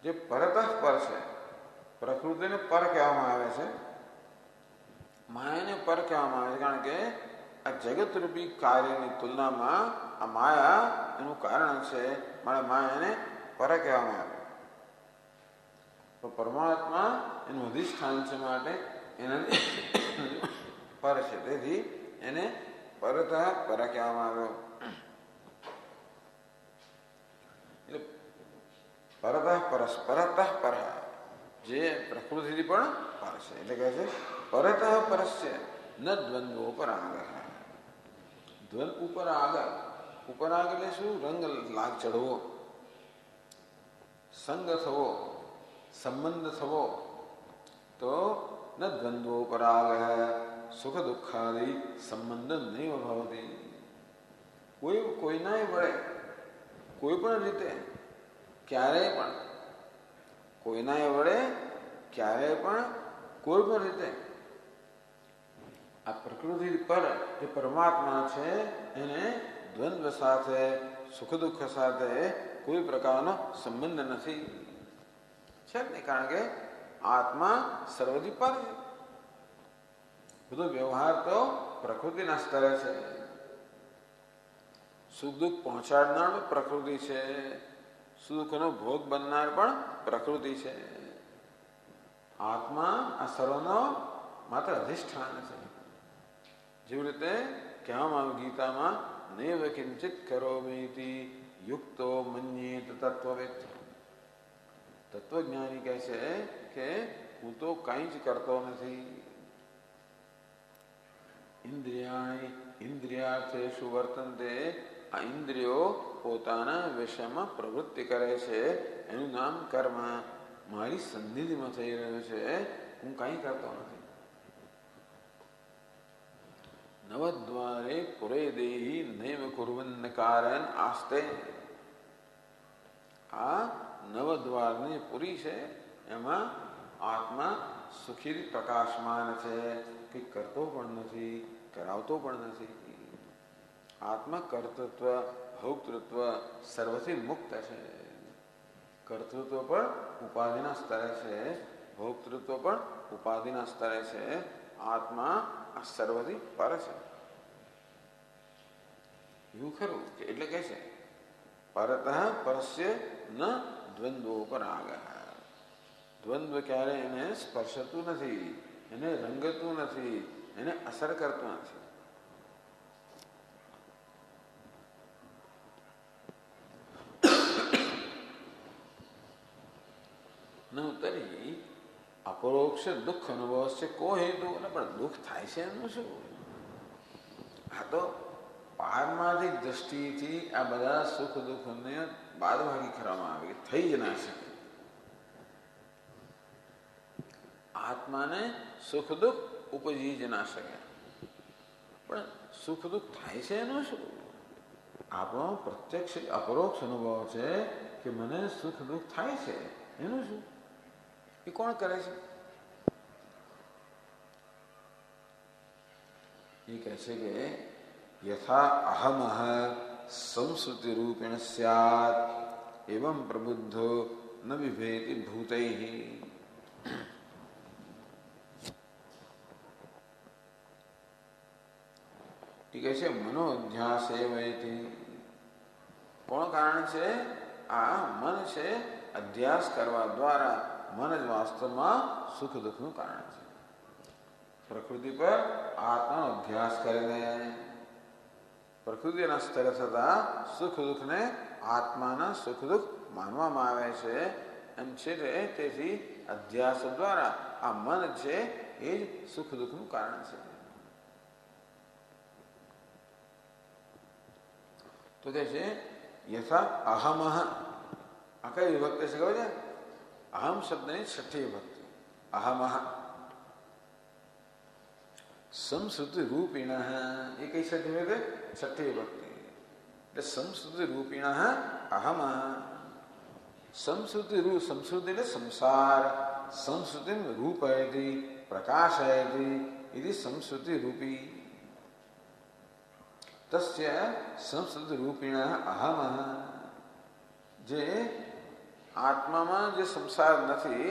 જે પરતઃ પર છે, પ્રકૃતિને પર કહેવામાં આવે છે, માયાને પર કહેવામાં આવે છે. કારણ કે આ જગત રૂપી કાર્યની તુલનામાં આ માયા એનું કારણ છે, માયાને પર કહેવામાં આવે. તો પરમાત્મા એનું અધિષ્ઠાન છે માટે એના પર છે, તેથી એને પરતઃ પર કહેવામાં આવ્યો. એટલે પરતઃ પરસ, પરતઃ પર જે પ્રકૃતિથી પણ પર છે, એટલે કહે છે પરતઃ પરસ્ય ન દ્વંદ્વો પરાગ. દ્વંદ ઉપરાગ, ઉપરાગ એટલે શું? રંગ લાગ ચડવો, સંગ થવો, સંબંધ થવો. તો ન દ્વંદ્વો પરાગ સુખ દુઃખાદિ સંબંધ નૈવ ભવતિ. કોઈના વડે કોઈ પણ રીતે ક્યારેય પણ, કોઈના વડે ક્યારેય પણ કોઈ પણ રીતે આ પ્રકૃતિ પર જે પરમાત્મા છે એને દ્વંદ્વ સાથે, સુખ દુઃખ સાથે કોઈ પ્રકારનો સંબંધ નથી, છે જ નહીં. કારણ કે આત્મા સર્વથી પર છે. બધો વ્યવહાર તો પ્રકૃતિના સ્તરે છે. સુખ દુઃખ પહોંચાડનાર પણ પ્રકૃતિ છે, સુખનો ભોગ બનનાર પણ પ્રકૃતિ છે. આત્મા આ સર્વનો માત્ર અધિષ્ઠાન છે. જેવી રીતે કહેવામાં આવ્યું ગીતામાં, નૈવ કિંચિત કરોમીતિ યુક્તો મન્યેત તત્વવિદ. તત્વજ્ઞાની કહે છે કે હું તો કંઈ જ કરતો નથી. ઇન્દ્રિયાણી ઇન્દ્રિયાર્થેષુ વર્તન્તે. આ ઇન્દ્રિયો પોતાના વિષયમાં પ્રવૃત્તિ કરે છે, એનું નામ કર્મ. મારી સન્નિધિમાં થઈ રહ્યું છે, હું કંઈ કરતો નથી. નવદ્વારે પુરે દેહી નૈવ કુર્વન્ન કારણ આસ્તે. આ નવદ્વારની પુરી છે, એમાં આત્મા સુખી પ્રકાશમાન છે, કંઈ કરતો પણ નથી, કરાવતો પણ નથી. આત્મા કર્તૃત્વ, ભોક્તૃત્વ સર્વથી મુક્ત છે. કર્તૃત્વ પણ ઉપાધિના સ્તરે છે, ભોક્તૃત્વ પણ ઉપાધિના સ્તરે છે. આત્મા આ સર્વથી પર છે. એવું ખરું કે એટલે કહે છે પરતઃ પરસ્ય ન દ્વંદ્વો પરાગ. દ્વંદ્વ ક્યારે એને સ્પર્શતું નથી, એને રંગતું નથી, એને અસર કરતું નથી. તરી અપરોક્ષ દુઃખ અનુભવ છે કો હેતુ. પણ દુઃખ થાય છે એનું શું? આ તો પારમાર્થિક દ્રષ્ટિથી આ બધા સુખ દુઃખને બાદબાકી કરવામાં આવે, થઈ જ ના શકે. આત્માને સુખ દુઃખ ઉપજી જ ના શકે. પણ સુખ દુઃખ થાય છે એનું શું? આપણો પ્રત્યક્ષ અપરોક્ષ અનુભવ છે કે મને સુખ દુઃખ થાય છે, એનું શું? એ કોણ કરે છે? એ કહે છે કે યથા અહમ સંસ્કૃતિ રૂપેણ સ્યાત એવં પ્રબુદ્ધો ન વિભેતિ ભૂતૈ. એ કહે છે મનોધ્યાસ એવૈતિ. કોણ કારણ છે? આ મન છે. અધ્યાસ કરવા દ્વારા મન જ વાસ્તવમાં સુખ દુઃખનું કારણ છે. પ્રકૃતિ પર આત્માનો અભ્યાસ કરીને પ્રકૃતિના સ્તરે થતા સુખ દુઃખને આત્માના સુખ દુઃખ માનવામાં આવે છે. એમ છે તેથી અધ્યાસ દ્વારા આ મન છે એ જ સુખ દુઃખનું કારણ છે. તો કે છે યથા અહમ આ કઈ વિભક્તિ છે ખબર છે? અહમ શબ્દની છઠ્ઠી વિભક્તિ. અહમ સંસ્કૃતિ રૂપિણ એ કઈ છઠ્ઠી વિભક્તિ? છઠ્ઠી વિભક્તિ. એટલે સંસ્કૃતિ રૂપિણ અહમ. સંસ્કૃતિ રૂપ, સંસ્કૃતિ એટલે સંસાર. સંસ્કૃતિ રૂપયતિ પ્રકાશયતિ इति संस्कृति रूपी. तस्य संस्कृति रूपिण अहम. जे આત્મામાં જે સંસાર નથી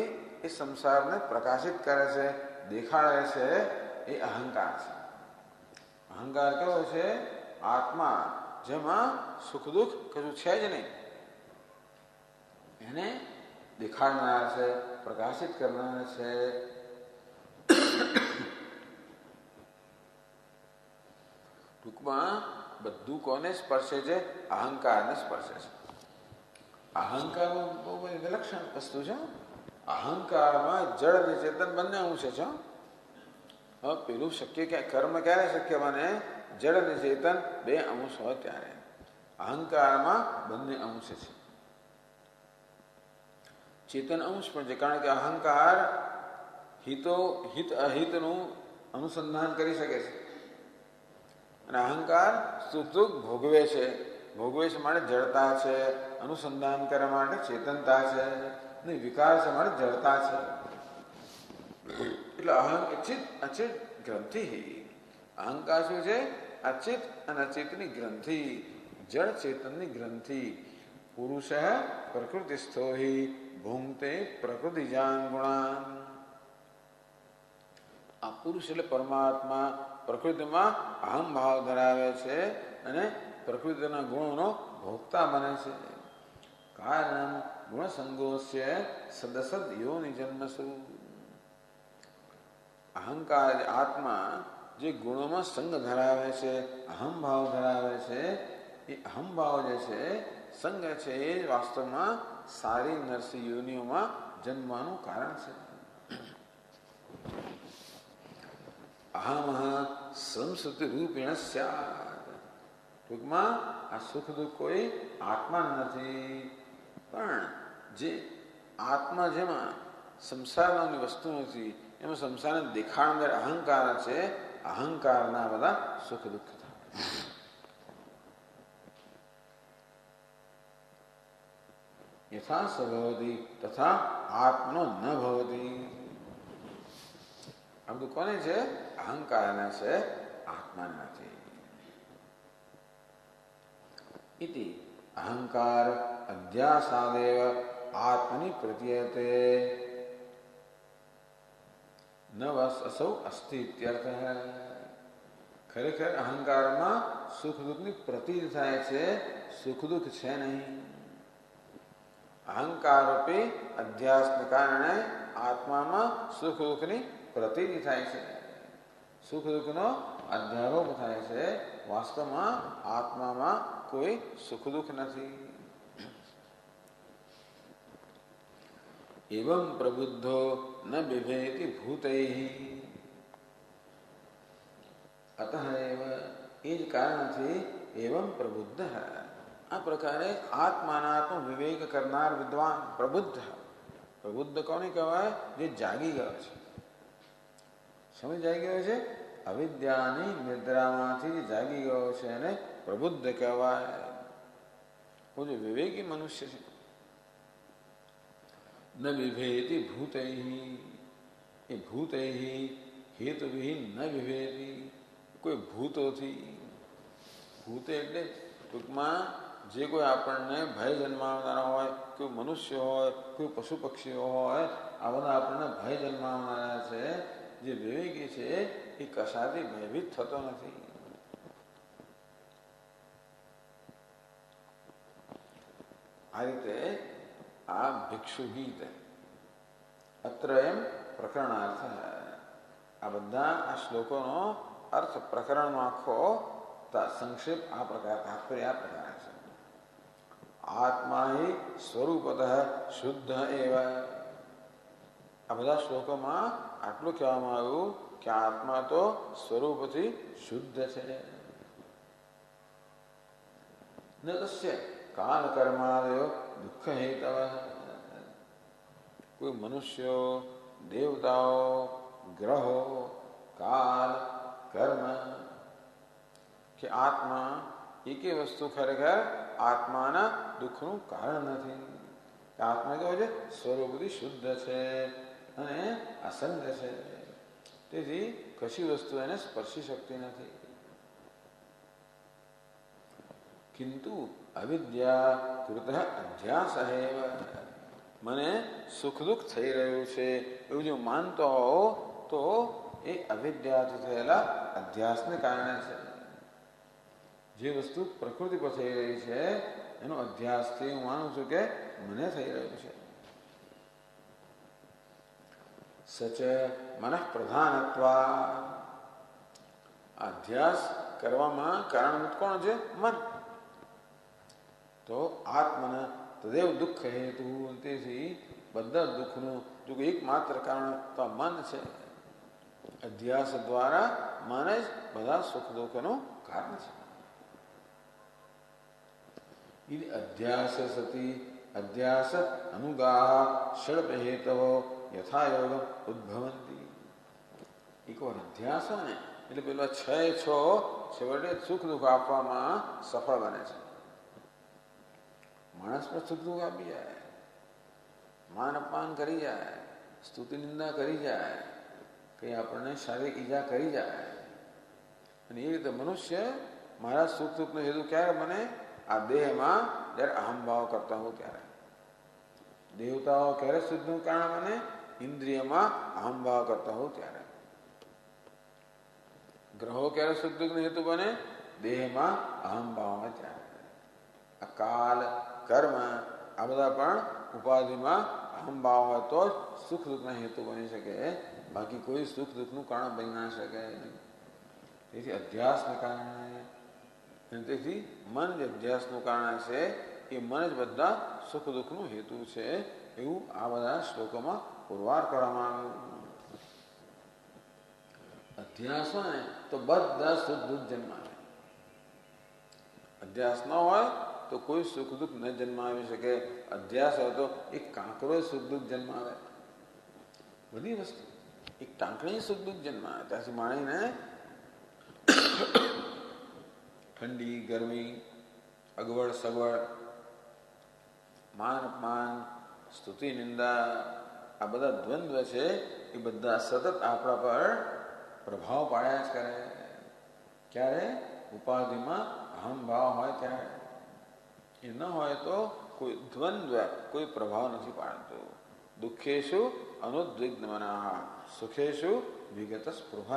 એ સંસારને પ્રકાશિત કરે છે, દેખાડે છે, એ અહંકાર છે. અહંકાર કેવો છે? આત્મા જેમાં સુખ દુઃખ કશું છે જ નહીં એને દેખાડનાર છે, પ્રકાશિત કરનાર છે. ટૂંકમાં બધું કોને સ્પર્શે છે? અહંકારને સ્પર્શે છે. અહંકાર બહુ વિલક્ષણ વસ્તુ છે. અહંકારમાં જળ અને ચેતન બંને અંશ છે. હવે પેલું શક્ય કે કર્મ ક્યારે શક્ય બને? જળ અને ચેતન બે અંશ હોય ત્યારે. અહંકારમાં બંને અંશ છે. ચેતન અંશ પણ છે, કારણ કે અહંકાર હિત અહિતનું અનુસંધાન કરી શકે છે. અને અહંકાર સુખ દુઃખ ભોગવે છે. ભોગવે છે માટે જડતા છે, અનુસંધાન કરવા માટે ચેતનતા છે, ને વિકાર છે માટે જડતા છે. એટલે અચિત ગ્રંથિ. અહંકાર શું છે? અચિત અને અચિતની ગ્રંથિ, જળ ચેતનની ગ્રંથિ. પુરુષ પ્રકૃતિસ્થો હિ ભુંક્તે પ્રકૃતિજાન ગુણાન. આ પુરુષ એટલે પરમાત્મા પ્રકૃતિમાં અહમ ભાવ ધરાવે છે અને પ્રકૃતિના ગુણોનો ભોગતા બને છે. કારણ ગુણસંગોસ્ય સદસદ યોનિ જન્મસુ. અહંકાર આત્મા જે ગુણોમાં સંગ ધરાવે છે, અહમ ભાવ ધરાવે છે, એ અહમ ભાવ જે છે, સંગ છે, એ વાસ્તવમાં સારી નરસિંહ યોનિઓમાં જન્મવાનું કારણ છે. અહમ સંસ્કૃતિ રૂપિણ સ્યાત. ટૂંકમાં આ સુખ દુઃખ કોઈ આત્મા નથી, પણ જે આત્મા જેમાં સંસાર નામની વસ્તુ નથી, એમાં સંસારને દેખાડનાર અહંકાર છે. અહંકારના બધા સુખ દુઃખ થાય. યથા સ ભવતિ તથા આત્મનો ન ભવતિ. આ બધું કોને છે? અહંકારના છે, આત્મા નથી. ઇતિ અહંકાર અધ્યાસાદેવ આત્મની પ્રતીયતે ન વસ અસૌ અસ્તિ ઇત્યર્થ. ખરેખર અહંકારમાં સુખ દુઃખની પ્રતીતિ થાય છે, સુખ દુઃખ છે નહીં. અહંકારોપી અધ્યાસને કારણે આત્મામાં સુખ દુઃખની પ્રતીતિ થાય છે, સુખ દુઃખનો અધ્યારોપ થાય છે. વાસ્તવમાં આત્મામાં કોઈ સુખ દુઃખ નથી. એવં પ્રબુદ્ધો ન બિભેતિ ભૂતૈઃ. અતઃ એવ, એ જ કારણથી એવં પ્રબુદ્ધ, આ પ્રકારે આત્માનાત્મ વિવેક કરનાર વિદ્વાન પ્રબુદ્ધ. પ્રબુદ્ધ કોને કહેવાય? જે જાગી ગયો છે. સમય જાગી ગયો છે? અવિદ્યાની નિદ્રામાંથી જે જાગી ગયો છે એને પ્રબુદ્ધ કહેવાય. वो जो विवेकी मनुष्य છે. ન વિભેતિ ભૂતૈઃ. એ ભૂતૈઃ હેતુવિહીન ન વિભેતિ. કોઈ ભૂતોથી, ભૂત એટલે ટૂંકમાં જે કોઈ આપણને ભય જન્માવનારા હોય, કોઈ મનુષ્ય હોય, કોઈ પશુ પક્ષીઓ હોય, આ બધા આપણને ભય જન્માવનારા છે. જે વિવેકી છે એ કશાથી ભયભીત થતો નથી. આ રીતે આ ભિક્ષુ ગીત અત્ર એમ પ્રકરણાર્થ. આ બધા આ શ્લોકોનો અર્થ પ્રકરણનો આખો સંક્ષેપ આ પ્રકાર, તાત્પર્ય આ પ્રકાર છે. આત્મા હિ સ્વરૂપતઃ શુદ્ધ એવ. આ બધા શ્લોકોમાં આટલું કહેવામાં આવ્યું કે આત્મા તો સ્વરૂપથી શુદ્ધ છે. ન તસ્ય काल कर्मादयो दुख हेतव। कोई मनुष्यो, देवताओ, ग्रहो, काल, कर्म કે આત્મા એકે વસ્તુ ખરેખર આત્માના દુઃખનું કારણ નથી. આત્મા કેવો છે? સ્વરૂપથી શુદ્ધ છે અને અસંગ છે. તેથી કશી વસ્તુ એને સ્પર્શી શકતી નથી. કિંતુ અવિદ્યા કૃત અધ્યાસ એવ. મને સુખ દુઃખ થઈ રહ્યું છે એવું જો માનતો હો તો એ અવિદ્યાથી થયેલા અધ્યાસને કારણે છે. જે વસ્તુ પ્રકૃતિ પર થઈ રહી છે એનો અધ્યાસથી હું માનું છું કે મને થઈ રહ્યું છે. સચ મન પ્રધાનત્વા. અધ્યાસ કરવામાં કારણભૂત કોણ છે? મન. તો આત્મન તદેવ દુઃખ હેતુ. તેથી બધા દુઃખનું જો એકમાત્ર કારણ તો મન છે. અધ્યાસ દ્વારા મન જ બધા સુખ દુઃખનું કારણ છે. અધ્યાસ સતી અધ્યાસ અનુગાહ ષડપ હેતવો યથાયોગ ઉદ્ભવંતી. એક વાર અધ્યાસ હોય ને એટલે પેલા છ છેવટે સુખ દુઃખ આપવામાં સફળ બને છે. માણસ પર સુખ દુઃખ આપી જાય, માન અપમાન કરી જાય, સ્તુતિ નિંદા કરી જાય, કઈ આપણને શારીરિક ઈજા કરી જાય. અને એ રીતે મનુષ્ય મારા સુખ દુઃખનો હેતુ ક્યારે બને? આ દેહમાં જ્યારે અહંભાવ કરતા હોય ત્યારે. દેવતાઓ ક્યારે સુખનું કારણ બને? ઇન્દ્રિયમાં અહંભાવ કરતા હોય ત્યારે. ગ્રહો ક્યારે સુખ દુઃખનો હેતુ બને? દેહમાં અહંભાવ હોય ત્યારે. અકાલ, કર્મ આ બધા પણ ઉપાધિમાં અહંભાવ હોય તો જ સુખ દુઃખના હેતુ બની શકે. બાકી કોઈ સુખ દુઃખનું કારણ બની ના શકે. તેથી અધ્યાસને કારણે, તેથી મન જ અધ્યાસનું કારણ છે. એ મન જ બધા સુખ દુઃખનું હેતુ છે એવું આ બધા શ્લોકોમાં પુરવાર કરવામાં આવ્યું. અધ્યાસ હોય ને તો બધા સુખ દુઃખ જન્માવે. અધ્યાસ ન હોય તો કોઈ સુખ દુઃખ ન જન્માવી શકે. અધ્યાસ હોય તો એક કાંકરો સુખ દુઃખ જન્માવે. બધી વસ્તુ એક ટાંકણી સુખ દુઃખ જન્માવે. ત્યાંથી માણીને ઠંડી, ગરમી, અગવડ સગવડ, માન અપમાન, સ્તુતિ નિંદા આ બધા દ્વંદ્વ છે એ બધા સતત આપણા પર પ્રભાવ પાડ્યા જ કરે. ક્યારે? ઉપાધિમાં અહંભાવ હોય ત્યારે. એ ન હોય તો કોઈ દ્વંદ્વ કોઈ પ્રભાવ નથી પાડતો. દુઃખેશુ અનુદ્વિગ્ન મનઃ સુખેશુ વિગત સ્પૃહઃ.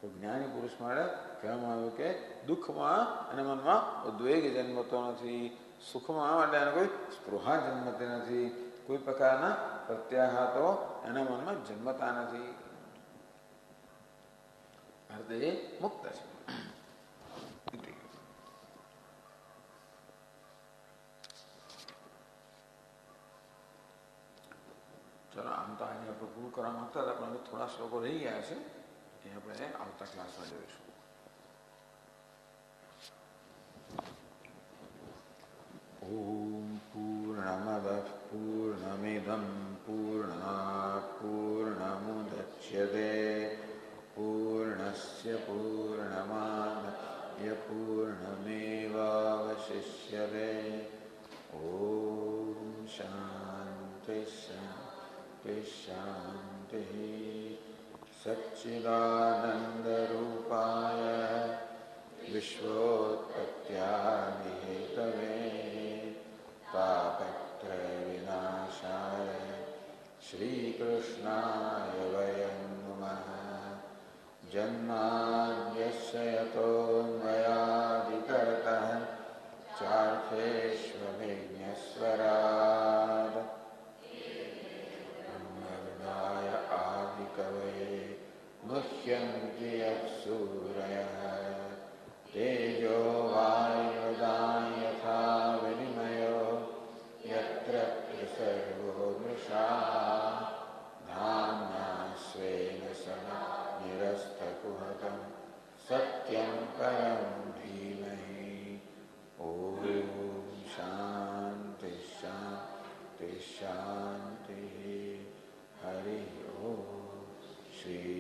તો જ્ઞાની પુરુષ માટે કહેવામાં આવ્યું કે દુઃખમાં એના મનમાં ઉદ્વેગ જન્મતો નથી, સુખમાં એટલે એને કોઈ સ્પૃહા જન્મતી નથી, કોઈ પ્રકારના પ્રત્યાઘાતો એના મનમાં જન્મતા નથી. અર્થ એ મુક્ત છે. ચલો, આમ તો આજે આપણે પૂરું કરવા માંગતા હતા પણ થોડા શ્લોકો રહી ગયા છે એ આપણે આવતા ક્લાસમાં જોઈશું. ઓમ પૂર્ણમદ પૂર્ણમિદં પૂર્ણાત પૂર્ણમુદચ્યતે પૂર્ણસ્ય પૂર્ણમાદાય પૂર્ણમેવાવશિષ્યતે. ઓમ શાંતિ શાંતિ શાંતિ. સચ્ચિદાનંદરૂપાય વિશ્વોત્પત્યાदिहेतवे तापत्रयविनाशाय श्रीकृष्णाय वयं नमः. जन्माद्यस्य यतोऽन्वयादितरतः चार्थेष्वभिज्ञस्वराट् ब्रह्मविदाय आदिकवये मुह्यन्ति यत्सूरयः. तेजो वायुर्दां यथा विनिमयो यत्र त्रिसर्गो मृषा धाम्ना स्वेन सदा निरस्तकुहकं सत्यं परं धीमहि. ॐ શ્રી